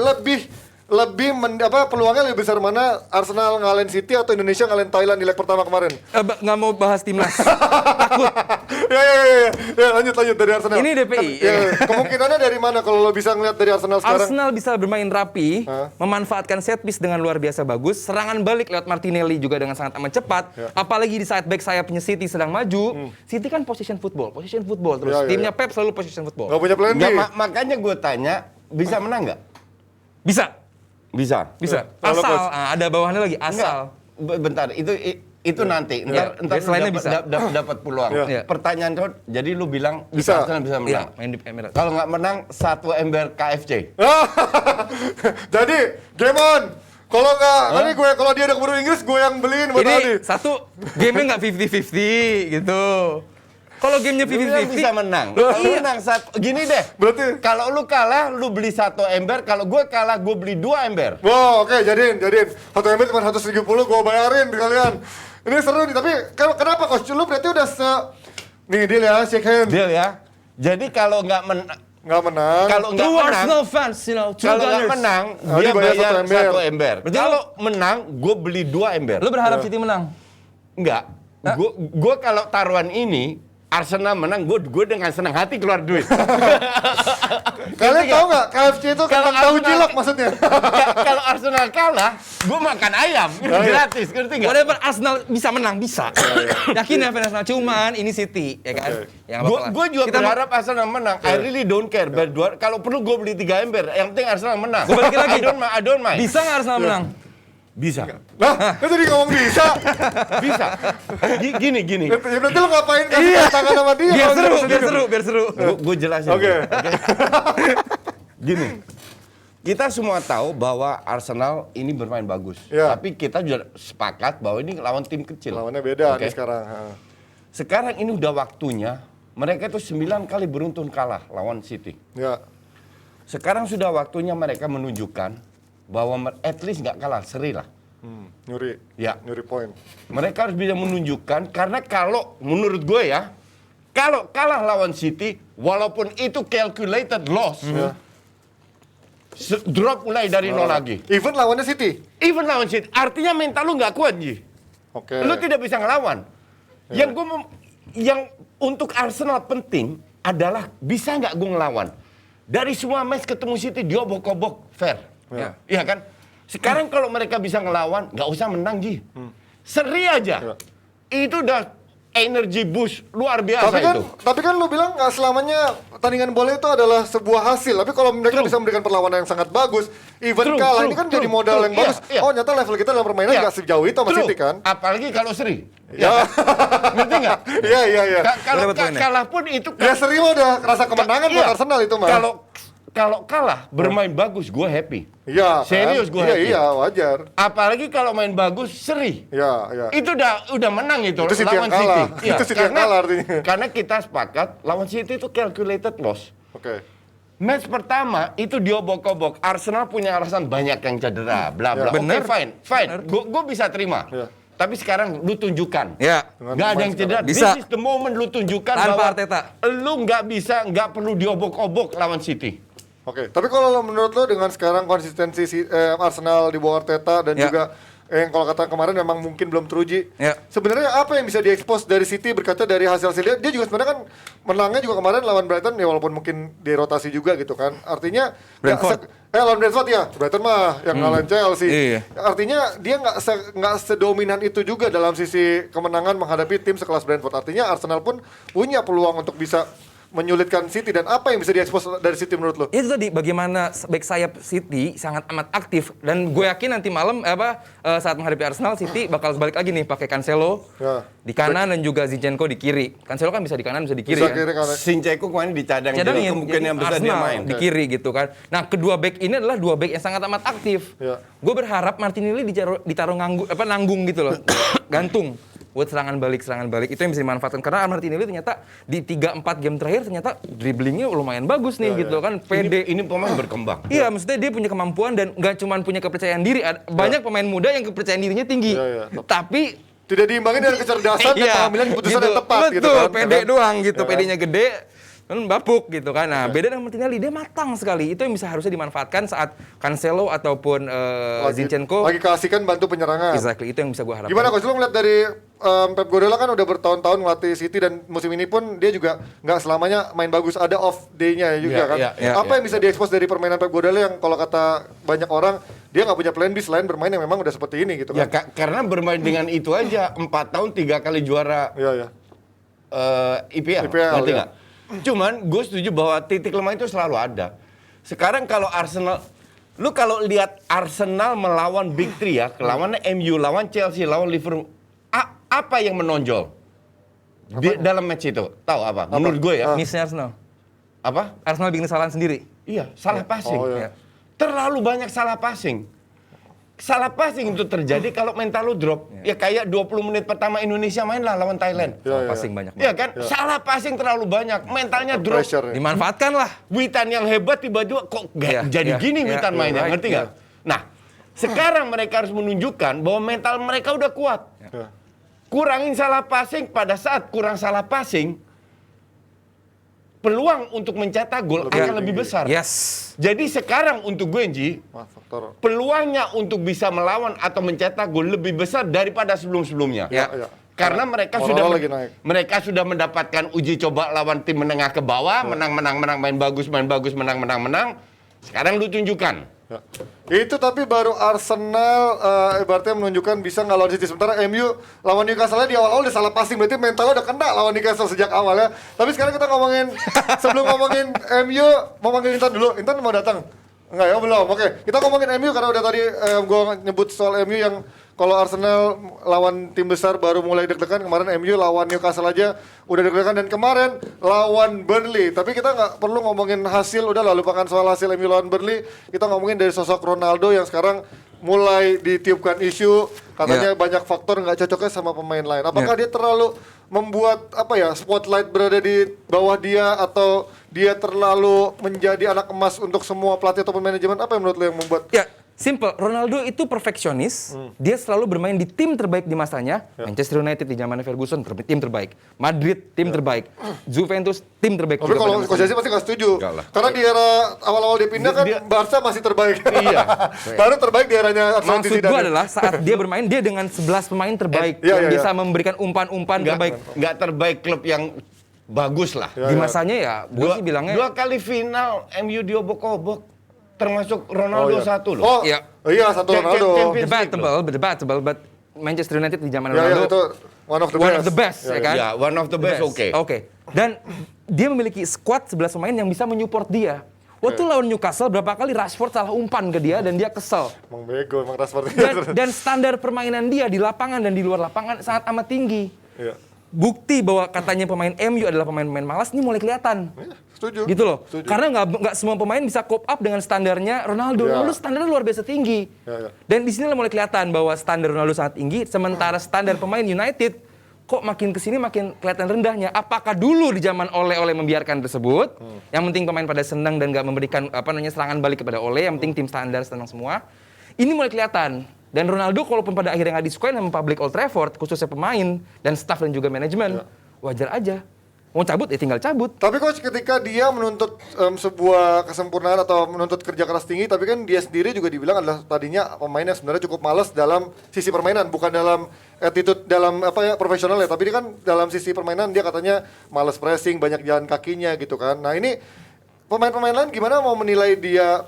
Peluangnya lebih besar mana Arsenal ngalahin City atau Indonesia ngalahin Thailand di leg pertama kemarin? Nggak mau bahas timnas. Takut. Ya, lanjut dari Arsenal. Ini DPI. Kemungkinannya dari mana kalau lo bisa ngeliat dari Arsenal sekarang? Arsenal bisa bermain rapi, memanfaatkan set piece dengan luar biasa bagus, serangan balik lewat Martinelli juga dengan sangat amat cepat, apalagi di side back sayapnya City sedang maju. City kan possession football terus. Timnya Pep selalu possession football. Gak punya plan B. Makanya gue tanya, bisa menang nggak? Bisa. Kalau Asal, coach. ada bawahannya lagi, asal. Bentar, itu nanti. Ntar Baseline-nya bisa. dapat peluang. Iya. Pertanyaan tuh, jadi lu bilang Bisa. Arsenal bisa Iya, menang. main di Emirates. Kalau nggak menang, 1 ember KFC. Jadi, game on. Kalau dia udah keburu Inggris, gue yang beliin buat Adi. Ini satu, game-nya nggak 50-50 gitu. Kalau gamenya Lu bilang 50-50, bisa menang. Kalau menang gini deh. Berarti Kalau lu kalah, lu beli 1 ember. Kalau gue kalah, gue beli 2 ember. wow, oke, jadiin. Satu MB cuma 170, gue bayarin kalian. Ini seru nih, tapi kenapa Coach? Lu berarti udah Nih, deal ya, shake hand. Deal ya. Jadi kalau nggak menang, Nggak menang. Arsenal fans, kalau nggak menang, dia dibayar bayar 1 1 ember. Kalau menang, gue beli 2 ember. lu berharap City menang? Enggak. Gue kalau taruhan ini, Arsenal menang, gue dengan senang hati keluar duit. Kalian tahu nggak KFC itu kentang tahu cilok maksudnya? Kalau Arsenal kalah, gue makan ayam gratis, ngerti nggak? Whatever Arsenal bisa menang, bisa. Yakin ya fans Arsenal, cuman ini City, ya kan? Ya, nggak apa-apa lah. Gue juga Kita berharap Arsenal menang. I really don't care. Kalau perlu gue beli 3 ember, yang penting Arsenal menang. Gue balikin lagi. I don't mind. Bisa nggak Arsenal menang? Bisa. Lah, kan tadi ngomong bisa. Bisa. Gini. Ya berarti lu ngapain kasih tangan sama dia? Biar kalau seru, dia biar seru. Gue jelasin. Oke. Gini. Kita semua tahu bahwa Arsenal ini bermain bagus. Ya. Tapi kita juga sepakat bahwa ini lawan tim kecil. Lawannya beda Oke. nih sekarang. Sekarang ini udah waktunya mereka itu 9 kali beruntun kalah lawan City. Ya. Sekarang sudah waktunya mereka menunjukkan bahwa at least nggak kalah, seri lah. Nyuri. Ya. Nyuri poin. Mereka harus bisa menunjukkan, karena kalau menurut gue ya, kalau kalah lawan City, walaupun itu calculated loss, drop mulai dari nol lagi. Even lawannya City. Even lawan City, artinya mental lu nggak kuat, Ji. Oke. Lu tidak bisa ngelawan. Yang untuk Arsenal penting adalah bisa nggak gue ngelawan. Dari semua match ketemu City, dia obok-obok fair. Iya kan? Sekarang kalau mereka bisa ngelawan, nggak usah menang, Ji. Seri aja. Itu udah energy boost luar biasa itu. Tapi kan lu bilang nggak selamanya pertandingan bola itu adalah sebuah hasil. Tapi kalau mereka bisa memberikan perlawanan yang sangat bagus, even kalah ini kan jadi modal yang bagus. Oh, nyata level kita dalam permainan nggak sejauh itu sama City kan? Apalagi kalau seri. Ya. Ngerti nggak? Iya. Kalau kalah pun itu. Ya seri mah udah rasa kemenangan buat Arsenal itu mah. Kalau kalah bermain bagus, gue happy. Iya. Serius gue happy. Iya, wajar. Apalagi kalau main bagus, seri. Iya. Itu udah menang itu City lawan yang kalah. City. Itu City yang kalah artinya. Karena kita sepakat lawan City itu calculated loss. Oke. Match pertama itu diobok-obok. Arsenal punya alasan banyak yang cedera, bla bla. Bener. Oke, fine. Gue bisa terima. Tapi sekarang lu tunjukkan. Ya. Nggak ada yang cedera. Bisa. This is the moment lu tunjukkan Tanpa bahwa Arteta. lu nggak perlu diobok-obok lawan City. Oke, tapi kalau menurut lo dengan sekarang konsistensi Arsenal di bawah Arteta dan juga yang kalau kata kemarin memang mungkin belum teruji. Sebenarnya apa yang bisa diekspos dari City berkaca dari hasil-hasilnya? Dia juga sebenarnya kan menangnya juga kemarin lawan Brighton ya walaupun mungkin dirotasi juga gitu kan. Artinya lawan Brentford ya. Brighton mah yang ngalahin Chelsea. Iya. Artinya dia nggak sedominan itu juga dalam sisi kemenangan menghadapi tim sekelas Brentford. Artinya Arsenal pun punya peluang untuk bisa menyulitkan City dan apa yang bisa diekspos dari City menurut lo? Itu tadi bagaimana back sayap City sangat amat aktif dan gue yakin nanti malam saat menghadapi Arsenal City bakal balik lagi nih pakai Cancelo di kanan dan juga Zinchenko di kiri. Cancelo kan bisa di kanan bisa di kiri. Zinchenko kemarin dicadang jadi kemungkinan yang besar dia main di kiri gitu kan. Nah, kedua back ini adalah dua back yang sangat amat aktif. Gue berharap Martinelli ditaruh nanggung gitu loh. Gantung buat serangan balik itu yang bisa dimanfaatkan karena Martinelli ternyata di 3-4 game terakhir ternyata dribblingnya lumayan bagus nih gitu kan, pede. Ini pemain berkembang. Iya, maksudnya dia punya kemampuan dan nggak cuma punya kepercayaan diri, banyak pemain muda yang kepercayaan dirinya tinggi, tapi tidak diimbangi dengan kecerdasan dan pengambilan keputusan yang tepat gitu betul, kan. pede doang gitu, pedenya gede kan bapuk gitu kan. Nah, beda dengan Martinelli, dia matang sekali. Itu yang bisa harusnya dimanfaatkan saat Cancelo ataupun Zinchenko lagi keasikan bantu penyerangan. Exactly, itu yang bisa gue harapkan. Gimana Coach, lu ngeliat dari Pep Guardiola kan udah bertahun-tahun ngelatih City dan musim ini pun dia juga nggak selamanya main bagus, ada off day-nya juga kan. Apa yang bisa diekspos dari permainan Pep Guardiola yang kalau kata banyak orang dia nggak punya plan B selain bermain yang memang udah seperti ini gitu kan? Ya karena bermain dengan itu aja 4 tahun 3 kali juara IPL, ngerti nggak? Cuman gue setuju bahwa titik lemah itu selalu ada. Sekarang kalau Arsenal, lu kalau lihat Arsenal melawan Big Three ya, lawannya MU, lawan Chelsea, lawan Liverpool, apa yang menonjol dalam match itu? Tahu apa? Menurut gue ya. Missnya Arsenal. Apa? Arsenal bikin kesalahan sendiri. Iya, salah passing. Terlalu banyak salah passing. Salah passing itu terjadi kalau mental lu drop. Ya kayak 20 menit pertama Indonesia main lah lawan Thailand. Passing banyak. Iya kan? Salah passing terlalu banyak. Mentalnya drop. Dimanfaatkan lah. Witan yang hebat tiba-tiba kok jadi gini Witan mainnya. Ngerti nggak? Nah, sekarang mereka harus menunjukkan bahwa mental mereka udah kuat. Kurangin salah passing, pada saat kurang salah passing, peluang untuk mencetak gol akan lebih besar. Jadi sekarang untuk gue, Ji, peluangnya untuk bisa melawan atau mencetak gol lebih besar daripada sebelum-sebelumnya. Karena moral lagi naik. mereka sudah mendapatkan uji coba lawan tim menengah ke bawah, menang, main bagus, menang. Sekarang lu tunjukkan. Ya. Itu tapi baru Arsenal ibaratnya menunjukkan bisa ngelawan City. Sementara MU lawan Newcastle di awal-awal udah salah passing, berarti mentalnya udah kena lawan Newcastle sejak awal ya. Tapi sekarang kita ngomongin sebelum ngomongin MU, mau panggil Intan dulu. Intan mau datang? Enggak ya, belum. Oke, kita ngomongin MU karena udah tadi gua nyebut soal MU yang kalau Arsenal lawan tim besar baru mulai deg-degan. Kemarin MU lawan Newcastle aja udah deg-degan, dan kemarin lawan Burnley. Tapi kita nggak perlu ngomongin hasil, udah lah lupakan soal hasil MU lawan Burnley. Kita ngomongin dari sosok Ronaldo yang sekarang mulai ditiupkan isu, katanya banyak faktor nggak cocoknya sama pemain lain. Apakah dia terlalu membuat spotlight berada di bawah dia, atau dia terlalu menjadi anak emas untuk semua pelatih ataupun manajemen? Apa yang menurut lo yang membuat? Ya, simple. Ronaldo itu perfeksionis. Dia selalu bermain di tim terbaik di masanya. Manchester United di zaman Ferguson tim terbaik. Madrid tim terbaik. Juventus tim terbaik. Tapi kalau Coach Jesse pasti nggak setuju. Karena di era awal-awal dia pindah kan Barca masih terbaik. Iya. Baru terbaik di eranya Arsene Maksud gue adalah saat dia bermain, dia dengan 11 pemain terbaik yang bisa memberikan umpan-umpan terbaik. Nggak terbaik klub yang bagus lah. Di masanya ya, gue sih bilangnya 2 kali final MU diobok-obok, termasuk Ronaldo satu loh. Oh iya, satu Ronaldo. Debatable, but Manchester United di zaman Ya, Ronaldo itu one of the best. ya kan? Ya, one of the best, oke. Dan dia memiliki squad 11 pemain yang bisa menyupport dia. Waktu lawan Newcastle berapa kali Rashford salah umpan ke dia dan dia kesel. Emang bego, emang Rashford. Dan standar permainan dia di lapangan dan di luar lapangan sangat amat tinggi. Iya. Bukti bahwa katanya pemain MU adalah pemain-pemain malas ini mulai kelihatan. Setuju. Gitu loh. Setuju. Karena nggak semua pemain bisa cope up dengan standarnya Ronaldo. Ya. Ronaldo standarnya luar biasa tinggi. Ya. Dan di sini mulai kelihatan bahwa standar Ronaldo sangat tinggi, sementara standar pemain United kok makin kesini makin kelihatan rendahnya. Apakah dulu di zaman Ole membiarkan tersebut? Yang penting pemain pada senang dan nggak memberikan serangan balik kepada Ole. Yang penting tim standar senang semua. Ini mulai kelihatan. Dan Ronaldo kalaupun pada akhirnya nggak disukai sama publik Old Trafford, khususnya pemain dan staff dan juga manajemen, wajar aja. Mau cabut ya tinggal cabut. Tapi coach, ketika dia menuntut sebuah kesempurnaan atau menuntut kerja keras tinggi, tapi kan dia sendiri juga dibilang adalah tadinya pemain yang sebenarnya cukup malas dalam sisi permainan, bukan dalam attitude dalam profesional ya, tapi dia kan dalam sisi permainan dia katanya malas pressing, banyak jalan kakinya gitu kan. Nah ini pemain-pemain lain gimana mau menilai dia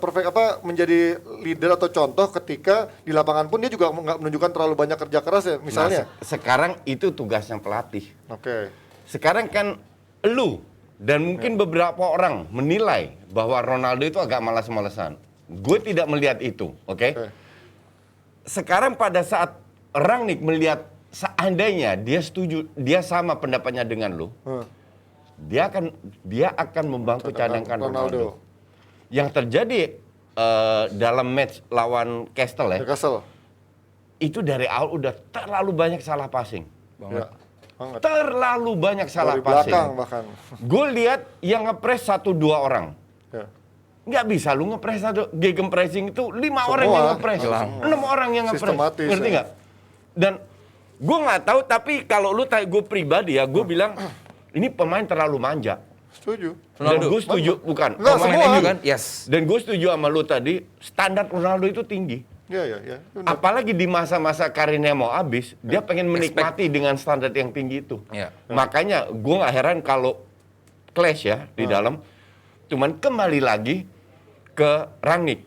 menjadi leader atau contoh ketika di lapangan pun dia juga nggak menunjukkan terlalu banyak kerja keras ya misalnya. Nah, sekarang itu tugasnya pelatih. Oke. Sekarang kan lu dan mungkin beberapa orang menilai bahwa Ronaldo itu agak malas-malesan. Gue tidak melihat itu, oke? Sekarang pada saat Rangnick melihat seandainya dia setuju, dia sama pendapatnya dengan lu, dia akan membantu cadangkan Ronaldo. Yang terjadi dalam match lawan Castle ya, itu dari awal udah terlalu banyak salah passing. Banget. Terlalu banyak salah dari passing. belakang bahkan. Gue lihat yang ngepres 1-2 orang. Nggak bisa lu ngepres gegenpressing itu 5 orang yang ngepres, 6 orang yang ngepres. Ngerti nggak? Dan gue nggak tahu, tapi kalau lu tanya gue pribadi ya, gue bilang ini pemain terlalu manja. Setuju. Dan gue setuju, bukan. Enggak, pemain semua. MU kan? Yes. Dan gue setuju sama lu tadi, standar Ronaldo itu tinggi. Iya. Apalagi di masa-masa karirnya mau habis, dia pengen menikmati dengan standar yang tinggi itu. Makanya gue nggak heran kalau clash ya di dalam. Cuman kembali lagi ke Rangnick.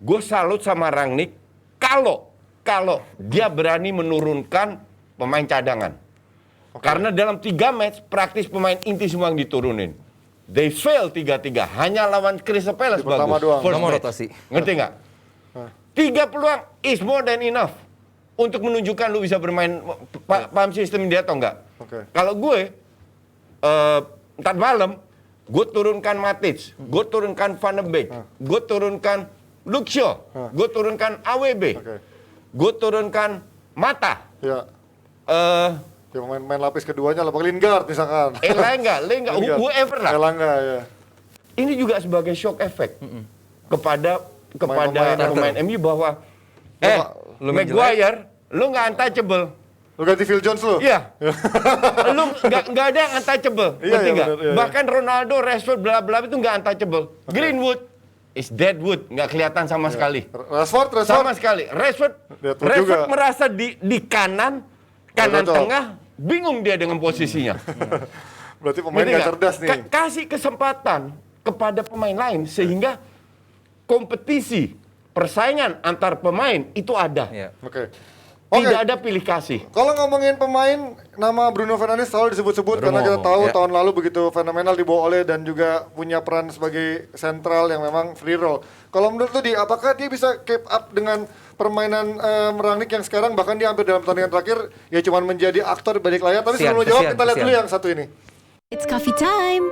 Gue salut sama Rangnick kalau dia berani menurunkan pemain cadangan. Karena dalam 3 match praktis pemain inti semua yang diturunin. They fail 3-3. Hanya lawan Crystal Palace bagus. Pertama doang. Nomor rotasi. Ngerti nggak? 3 peluang is more than enough untuk menunjukkan lu bisa bermain paham sistem dia atau enggak. Kalau gue ntar malam gue turunkan Matic, gue turunkan Van de Beek, gue turunkan Luke Shaw, gue turunkan AWB, gue turunkan Mata. Ya. Ya main lapis keduanya lah, Lingard misalkan. Elanga, whoever lah. Elanga ya. Ini juga sebagai shock effect kepada pemain MU bahwa Maguire, lu nggak untouchable. Lu ganti Phil Jones lu? Iya. Lu nggak ada yang untouchable, ngerti nggak? Bahkan Ronaldo, Rashford, bla bla itu nggak untouchable. Greenwood is dead wood, nggak kelihatan sama sekali. Rashford sama sekali. Rashford merasa di kanan tengah bingung dia dengan posisinya. Berarti pemain nggak cerdas nih. Kasih kesempatan kepada pemain lain sehingga kompetisi, persaingan antar pemain itu ada. Iya. Oke. Tidak ada pilih kasih. Kalau ngomongin pemain, nama Bruno Fernandes selalu disebut-sebut karena kita tahu tahun lalu begitu fenomenal dibawa oleh dan juga punya peran sebagai sentral yang memang free roll. Kalau menurut lu, apakah dia bisa keep up dengan permainan Rangnick yang sekarang, bahkan dia hampir dalam pertandingan terakhir ya cuma menjadi aktor di balik layar. Tapi sebelum jawab kita lihat dulu yang satu ini. It's coffee time.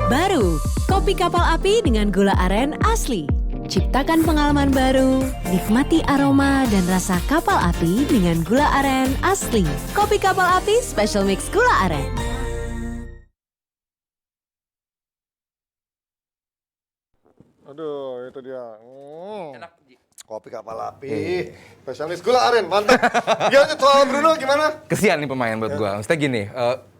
Baru, kopi kapal api dengan gula aren asli. Ciptakan pengalaman baru, nikmati aroma dan rasa kapal api dengan gula aren asli. Kopi kapal api special mix gula aren. Aduh, itu dia. Kopi kapal api. Spesialis gula aren, mantap. Gimana soal Bruno gimana? Kesian nih pemain buat gua. Maksudnya gini,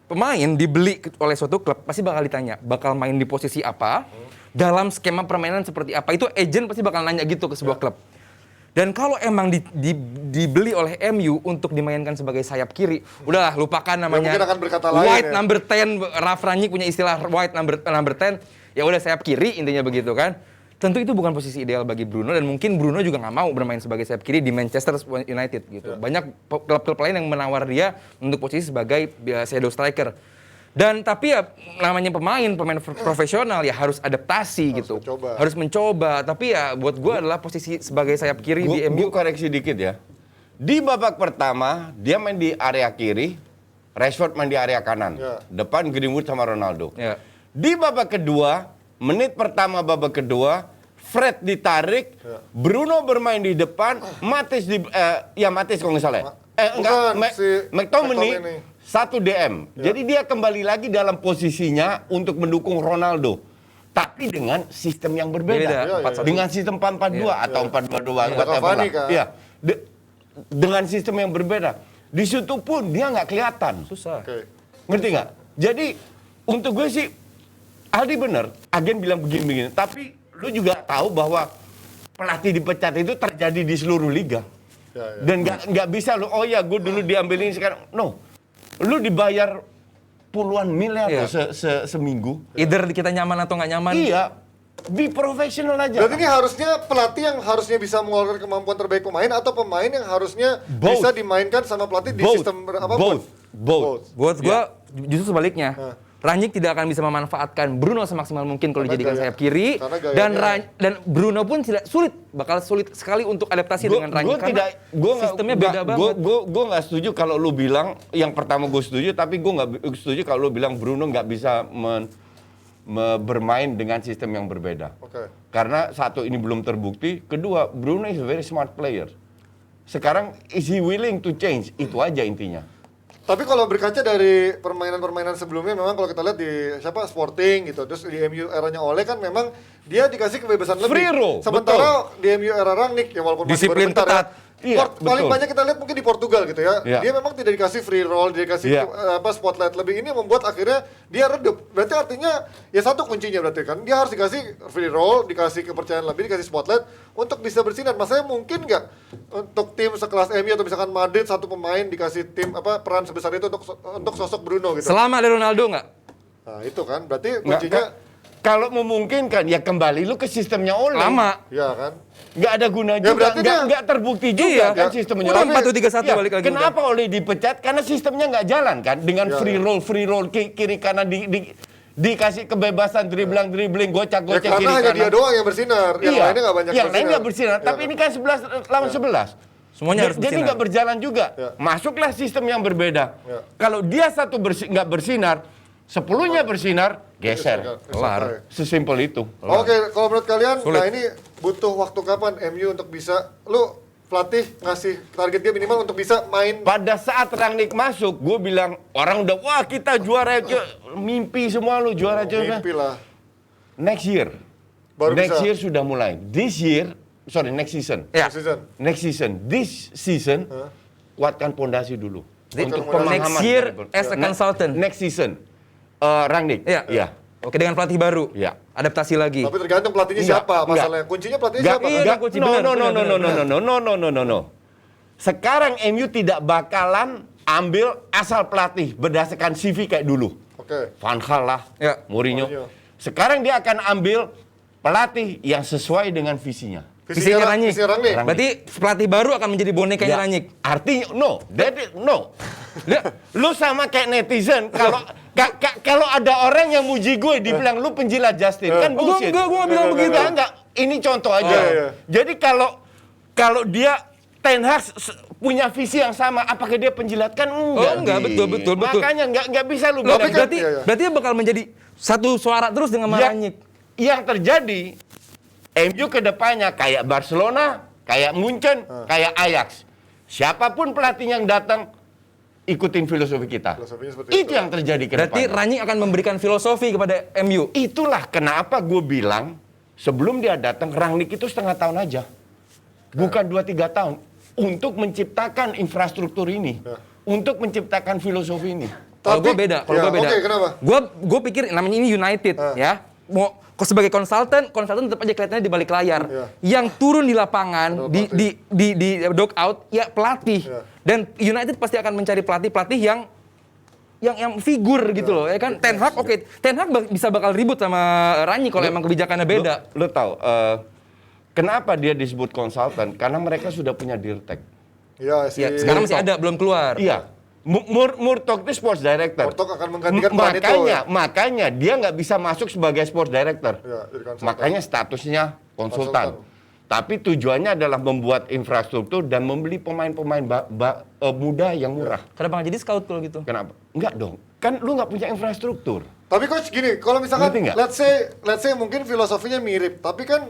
pemain dibeli oleh suatu klub pasti bakal ditanya, bakal main di posisi apa, dalam skema permainan seperti apa. Itu agent pasti bakal nanya gitu ke sebuah klub. Dan kalau emang dibeli oleh MU untuk dimainkan sebagai sayap kiri, udahlah lupakan namanya. Mungkin akan berkata lain White ya. number 10, Ralf Rangnick punya istilah white number 10. Ya udah sayap kiri, intinya begitu kan. Tentu itu bukan posisi ideal bagi Bruno, dan mungkin Bruno juga nggak mau bermain sebagai sayap kiri di Manchester United gitu. Banyak klub-klub lain yang menawar dia untuk posisi sebagai shadow striker. Dan tapi ya namanya pemain profesional ya harus adaptasi gitu. Harus mencoba. Tapi ya buat gue adalah posisi sebagai sayap kiri di MU. Gue koreksi dikit ya. Di babak pertama dia main di area kiri, Rashford main di area kanan. Depan Greenwood sama Ronaldo. Di babak kedua, menit pertama babak kedua, Fred ditarik, Bruno bermain di depan, Matis Matis kalau nggak salah. McTominay 1 DM. Jadi dia kembali lagi dalam posisinya untuk mendukung Ronaldo. Tapi dengan sistem yang berbeda. Dengan sistem 4-4-2 atau 4-2-2. Iya. Dengan sistem yang berbeda. Di situ pun dia nggak kelihatan. Susah. Ngerti nggak? Jadi untuk gue sih Aldi bener, agen bilang begini-begini. Tapi lu juga tahu bahwa pelatih dipecat itu terjadi di seluruh liga. Dan nggak bisa lu, oh ya gue dulu diambil ini sekarang. No. Lu dibayar puluhan miliar seminggu. Either kita nyaman atau nggak nyaman. Iya. Be profesional aja. Berarti ini harusnya pelatih yang harusnya bisa mengeluarkan kemampuan terbaik pemain, atau pemain yang harusnya bisa dimainkan sama pelatih di sistem apapun? Both. Buat gua justru sebaliknya. Rangnick tidak akan bisa memanfaatkan Bruno semaksimal mungkin kalau dijadikan sayap kiri, dan Bruno pun bakal sulit sekali untuk adaptasi dengan Rangnick karena sistemnya beda banget. Gue nggak setuju kalau lu bilang yang pertama gue setuju, tapi gue nggak setuju kalau lu bilang Bruno nggak bisa bermain dengan sistem yang berbeda. Karena satu, ini belum terbukti, kedua Bruno is a very smart player. Sekarang is he willing to change? Itu aja intinya. Tapi kalau berkaca dari permainan-permainan sebelumnya, memang kalau kita lihat di Sporting gitu, terus di MU eranya Ole kan memang dia dikasih kebebasan lebih. Free roll, sementara di MU era Rangnick ya walaupun masih disiplin ketat. Paling banyak kita lihat mungkin di Portugal gitu ya. Dia memang tidak dikasih free roll, dikasih spotlight lebih. Ini membuat akhirnya dia redup. Berarti artinya ya satu kuncinya berarti kan dia harus dikasih free roll, dikasih kepercayaan lebih, dikasih spotlight untuk bisa bersinar. Maksudnya mungkin nggak untuk tim sekelas MU atau misalkan Madrid satu pemain dikasih tim peran sebesar itu untuk sosok Bruno gitu. Selama ada Ronaldo nggak? Nah itu kan berarti kuncinya. Kalau memungkinkan ya kembali lu ke sistemnya Ole. Lama. Iya kan. Nggak ada guna juga, nggak terbukti juga kan sistemnya. Udah 4-2-3-1 balik lagi. Kenapa Ole dipecat? Karena sistemnya nggak jalan kan, dengan free roll kiri kanan dikasih kebebasan dribbling gocak kiri kanan. Karena hanya dia doang yang bersinar, yang lainnya nggak banyak bersinar. Yang lain nggak bersinar, tapi ini kan 11 lawan 11. Semuanya harus bersinar. Jadi nggak berjalan juga. Masuklah sistem yang berbeda. Kalau dia satu nggak bersinar, 10-nya bersinar, geser. Kelar. Sesimpel itu. Oke, kalau menurut kalian, nah ini butuh waktu kapan MU untuk bisa, lu pelatih ngasih target dia minimal untuk bisa main? Pada saat Rangnick masuk, gue bilang, orang udah, wah kita juara, mimpi semua lu juara. Mimpi lah. Next year. Next year sudah mulai. Next season. Next season. This season, kuatkan pondasi dulu. Untuk next year as a consultant. Next season. Rangnick. Iya. Oke, dengan pelatih baru. Iya. Tapi Adaptasi lagi. tergantung pelatihnya siapa masalahnya. Kuncinya pelatihnya siapa? No. Sekarang MU tidak bakalan ambil asal pelatih berdasarkan CV kayak dulu. Oke. Van Gaal lah, Ya. Mourinho. Sekarang dia akan ambil pelatih yang sesuai dengan visinya. Visinya Rangnick. Visi Rangnick. Berarti pelatih baru akan menjadi bonekanya Rangnick. Artinya no. Lu sama kayak netizen kalau ada orang yang muji gue dibilang lu penjilat Justin kan bullshit. Gue nggak bilang begitu. Enggak. Ini contoh aja. Iya. Jadi kalau dia Ten Hag punya visi yang sama, apakah dia penjilat? Kan enggak. Betul. Makanya nggak bisa lu Tapi bilang. berarti dia bakal menjadi satu suara terus dengan Rangnick. Yang terjadi MU kedepannya kayak Barcelona, kayak Munchen, kayak Ajax. Siapapun pelatih yang datang ikutin filosofi kita. Filosofinya seperti Itu yang terjadi Berarti kedepannya. Rangnick akan memberikan filosofi kepada MU. Itulah kenapa gue bilang sebelum dia datang Rangnick itu setengah tahun aja. Bukan 2-3 tahun. Untuk menciptakan infrastruktur ini. Untuk menciptakan filosofi ini. Kalau gue beda. Oke, kenapa? Gue pikir namanya ini United ya. Mau sebagai konsultan tetap aja kelihatannya di balik layar. Yang turun di lapangan, di dog out, ya pelatih. Dan United pasti akan mencari pelatih yang figur gitu loh, ya kan? Ten Hag Ten Hag bisa bakal ribut sama Rangnick kalau emang kebijakannya beda. Lo tahu kenapa dia disebut konsultan? Karena mereka sudah punya dirtek. Iya, Ya, sekarang masih ada, belum keluar. Iya. Murtok itu sports director. Murtok akan menggantikan peran itu. Makanya dia nggak bisa masuk sebagai sports director. Ya, jadi konsultan. Makanya statusnya konsultan. Tapi tujuannya adalah membuat infrastruktur dan membeli pemain-pemain muda yang murah. Kenapa nggak jadi scout kalau gitu? Kenapa? Enggak dong. Kan lu nggak punya infrastruktur. Tapi coach gini, kalau misalkan Ngerti nggak? let's say mungkin filosofinya mirip, tapi kan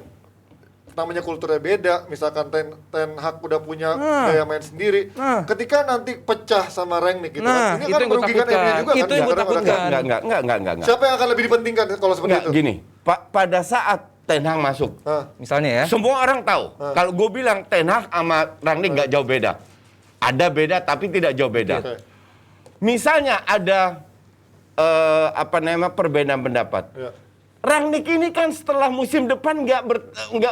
namanya kulturnya beda. Misalkan Ten Hag udah punya gaya main sendiri. Ketika nanti pecah sama Rangnick gitu kan, ini itu kan yang gue merugikan takutkan. MU juga Itu yang gue takutkan. Enggak. Siapa yang akan lebih dipentingkan kalau seperti Enggak, itu? gini. Pada saat Ten Hag masuk, Misalnya ya. semua orang tahu. Kalau gue bilang Ten Hag sama Rangnick nggak jauh beda. Ada beda tapi tidak jauh beda. Oke. Misalnya ada perbedaan pendapat. Ya. Rangnick ini kan setelah musim depan nggak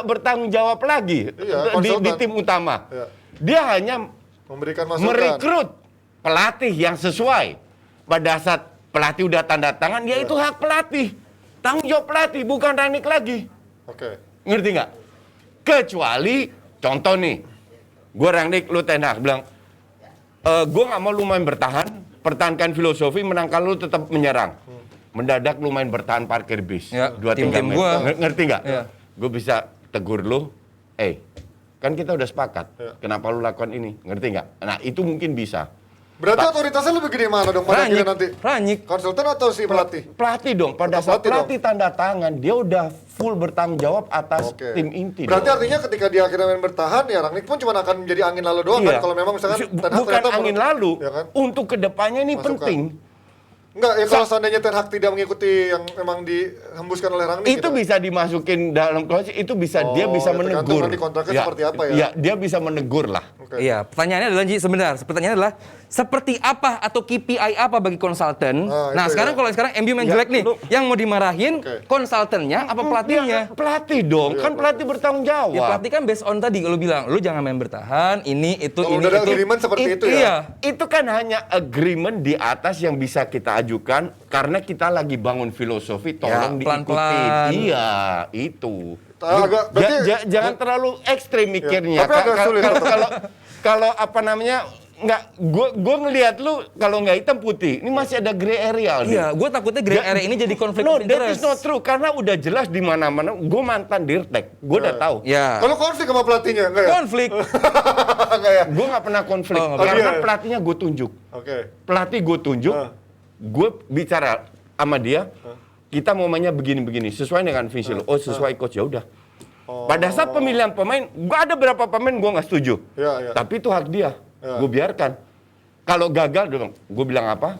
bertanggung jawab lagi Iya, di konsultan. tim utama. Ya. Dia hanya Memberikan masukan. merekrut pelatih yang sesuai. Pada saat pelatih udah tanda tangan, ya itu hak pelatih. Tanggung jawab pelatih, bukan Rangnick lagi. Oke. Ngerti nggak? Kecuali, contoh nih, gue Rangnick, lu Ten Hag, bilang, gue nggak mau lu main bertahan, pertahankan filosofi, menangkan lu tetap menyerang. Mendadak lu main bertahan parkir bis. Ya, 2-3 tim-tim menit. gua. Ngerti nggak? Ya. Gue bisa tegur lu, kan kita udah sepakat, Ya. kenapa lu lakukan ini? Ngerti nggak? Nah, itu mungkin bisa. Berarti otoritasnya lebih gede mana dong pada akhirnya nanti? Rangnick. Konsultan atau si pelatih? Pelatih dong, pada saat Pelatih dong. pelatih tanda tangan, dia udah full bertanggung jawab atas Oke. tim inti. Berarti dong. artinya ketika dia akhirnya main bertahan, ya Rangnick pun cuma akan menjadi angin lalu doang Iya. kan? Kalau memang misalkan Ten Hag bukan ternyata angin lalu, ya kan? untuk kedepannya ini Masukan. penting. Enggak, ya kalau seandainya Ten Hag tidak mengikuti yang memang dihembuskan oleh Rangnick Itu gitu. bisa dimasukin dalam klase, itu bisa dia Oh, bisa ya tergantung menegur. nanti kontraknya seperti apa ya? Iya, dia bisa menegur lah. Oke. Iya, pertanyaannya adalah sebentar. Pertanyaannya adalah seperti apa atau KPI apa bagi konsultan? Ah, Nah, itu sekarang ya. kalau sekarang MU main Ya, jelek nih, lu- yang mau dimarahin Oke. konsultannya apa pelatihnya? Pelatih dong, kan pelatih bertanggung jawab. Ya pelatih kan based on tadi kalau bilang, lu jangan main bertahan, ini itu Oh, ini udah ada itu. agreement seperti itu ya? Iya. Itu kan hanya agreement di atas yang bisa kita ajukan karena kita lagi bangun filosofi, tolong Ya, diikuti. pelan-pelan. Iya, itu. Agak- berarti- Jangan terlalu ekstrim mikirnya. Tapi agak sulit. Kalau apa namanya, gue ngelihat lu kalau nggak hitam putih, ini masih ada gray area. Iya, gue takutnya grey area ini jadi konflik No, of that is interest. not true. Karena udah jelas di mana-mana. Gue mantan dirtek, gue udah tahu. Ya. Kalau konflik sama pelatihnya, enggak ya? Konflik. Enggak ya? Gue nggak pernah konflik Oh, nggak karena pernah. pelatihnya gue tunjuk. Oke. Pelatih gue tunjuk, gue bicara sama dia. Kita mau mainnya begini-begini, sesuai dengan visi lo. Oh, sesuai coach, ya udah. Pada saat pemilihan pemain, gua ada berapa pemain gue nggak setuju. Ya, ya. Tapi itu hak dia, Ya. gue biarkan. Kalau gagal, gue bilang apa?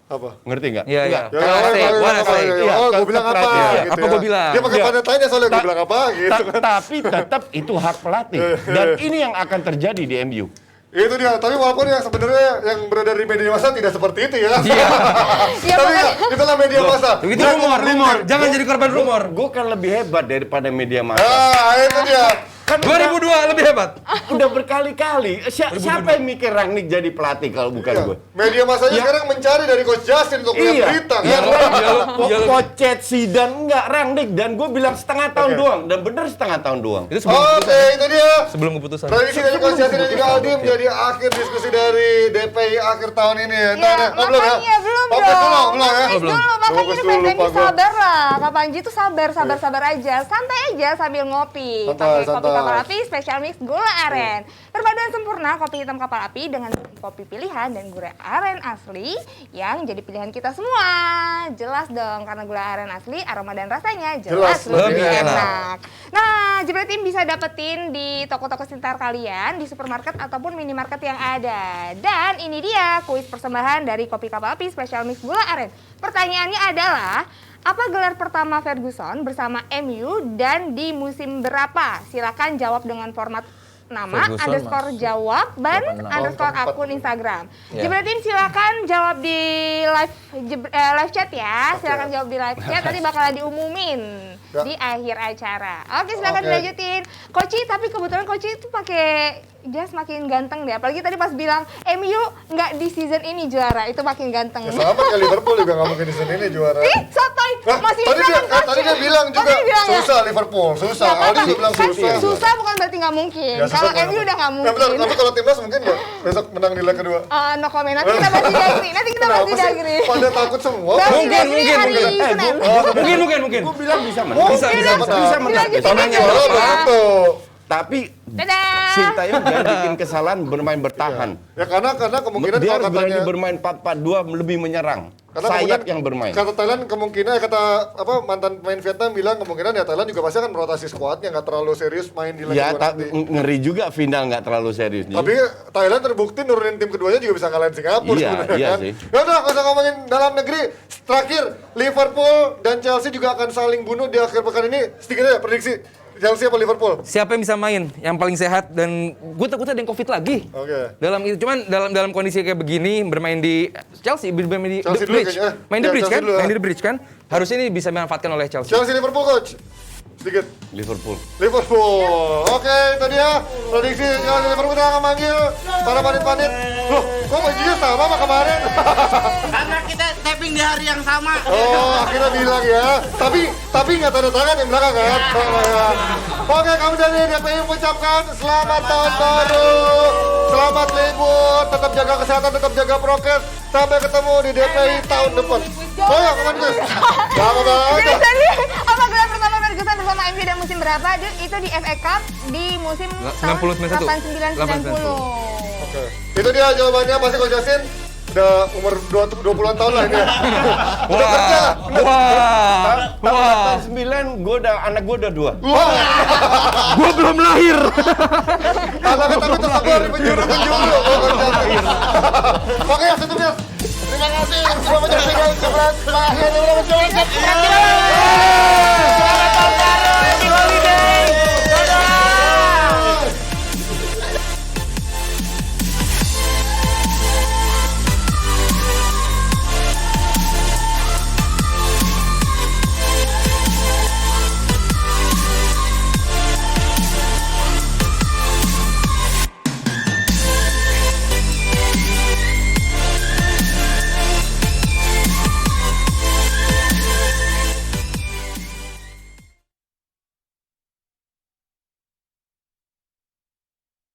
Apa? Ngerti nggak? Iya, Nggak. iya. Ya, What I say, what I say. Iya, oh, gue ke bilang apa? pelatih. Gitu Apa ya. gua bilang? Dia pakai Iya. pada tanya soalnya gue Ta- bilang apa gitu kan. Tapi tetap itu hak pelatih. Dan ini yang akan terjadi di MU. Itu dia, tapi walaupun yang sebenarnya yang beredar di media massa tidak seperti itu ya. Ya, Tapi makanya- ya, itulah media massa. Itu Dan rumor. Jangan jadi korban rumor. Gue kan lebih hebat daripada media massa. Ah, itu dia. Kan 2002 lebih hebat. udah berkali-kali. Siapa yang mikir Rangnick jadi pelatih kalau bukan gue? Media masanya sekarang mencari dari Coach Justin untuk lihat berita. Pocet, Zidane, enggak Rangnick. Dan gue bilang setengah tahun doang. Dan bener setengah tahun doang. Itu sebelum Oke, itu dia. sebelum keputusan. Prediksi dari Coach Justin dan juga Aldi menjadi akhir diskusi dari DPI akhir tahun ini ya. Makanya belum Oke, dong. belum ya. Dulu, makanya ini Panji sabar lah. Kak Panji tuh sabar aja. Santai aja sambil ngopi. Pakai kopi kapal api special mix gula aren. Perpaduan sempurna kopi hitam kapal api dengan kopi pilihan dan gula aren asli yang jadi pilihan kita semua. Jelas dong, karena gula aren asli, aroma dan rasanya jelas lebih enak. Nah, Jebret Team bisa dapetin di toko-toko sekitar kalian, di supermarket ataupun minimarket yang ada. Dan ini dia kuis persembahan dari kopi kapal api special mix gula aren. Pertanyaannya adalah, apa gelar pertama Ferguson bersama MU dan di musim berapa? Silakan jawab dengan format nama, underscore jawaban, underscore akun Instagram. Jebret Team silakan jawab di live chat ya. Silakan jawab di live chat, nanti bakalan diumumin di akhir acara. Oke, silakan dilanjutin. Koci, tapi kebetulan Koci itu pakai jas makin ganteng deh. Apalagi tadi pas bilang MU nggak di season ini juara, itu makin ganteng. Ya sama kayak Liverpool juga nggak mungkin di season ini juara. Ih, sotoy. Masih Tadi dia bilang juga susah Liverpool, susah. Aldi juga bilang susah. Susah bukan berarti nggak mungkin. Ya, Kalau MU udah nggak mungkin. Betul, tapi kalau timnas mungkin nggak besok menang di leg kedua. No comment. Nanti kita bahas di Dagri. Pada takut semua. Mungkin. Gue bilang bisa menang. Bisa menang. Tanahnya betul. Tapi Dadah. Sintayong jangan bikin kesalahan bermain bertahan. Ya karena kemungkinan Dia harus kalau berani katanya bermain 4-4-2 lebih menyerang. karena Sayap kemudian yang bermain. Kata Thailand kemungkinan mantan pemain Vietnam bilang kemungkinan ya Thailand juga pasti akan merotasi skuadnya, nggak terlalu serius main di leg Ya, kedua nanti. ngeri juga final nggak terlalu serius. Tapi Thailand terbukti nurunin tim keduanya juga bisa ngalahin Singapura Iya, sebenarnya iya kan. sih. Ya udah, nggak usah ngomongin dalam negeri. Terakhir, Liverpool dan Chelsea juga akan saling bunuh di akhir pekan ini. Sedikit aja prediksi. Chelsea apa Liverpool? Siapa yang bisa main yang paling sehat, dan gue takutnya ada yang Covid lagi. Oke. Dalam itu cuman dalam kondisi kayak begini bermain di Chelsea, bermain di Chelsea The dulu Bridge. kayaknya. Main di Ya, Bridge Chelsea kan? dulu, Main di The Bridge kan? Harusnya ini bisa dimanfaatkan oleh Chelsea. Chelsea Liverpool coach. Sedikit. Liverpool. Oke, itu dia prediksi Chelsea Liverpool. Kita akan manggil para panit-panit. Loh, kok bajunya sama sama kemarin? Karena kita tapping di hari yang sama. Oh, akhirnya bilang ya. Tapi nggak tanda tangan yang belakang kan? Oke, kami dari DPI mengucapkan selamat tahun baru, selamat libur, tetap jaga kesehatan, tetap jaga prokes. Sampai ketemu di DPI tahun depan. Oh ya, kapan guys? Jadi tadi apa gelar pertama Ferguson bersama MU dan musim berapa? Itu di FA Cup di musim 90-91. 89-90. Oke. Itu dia jawabannya, pasti Coach Justin udah umur 20-an tahun lah ini ya. Udah kerja. Tahun 9, anak gue udah 2. Gue belum lahir. Tapi tetap dari penjuru. Oke, ya, terima kasih. Terima kasih.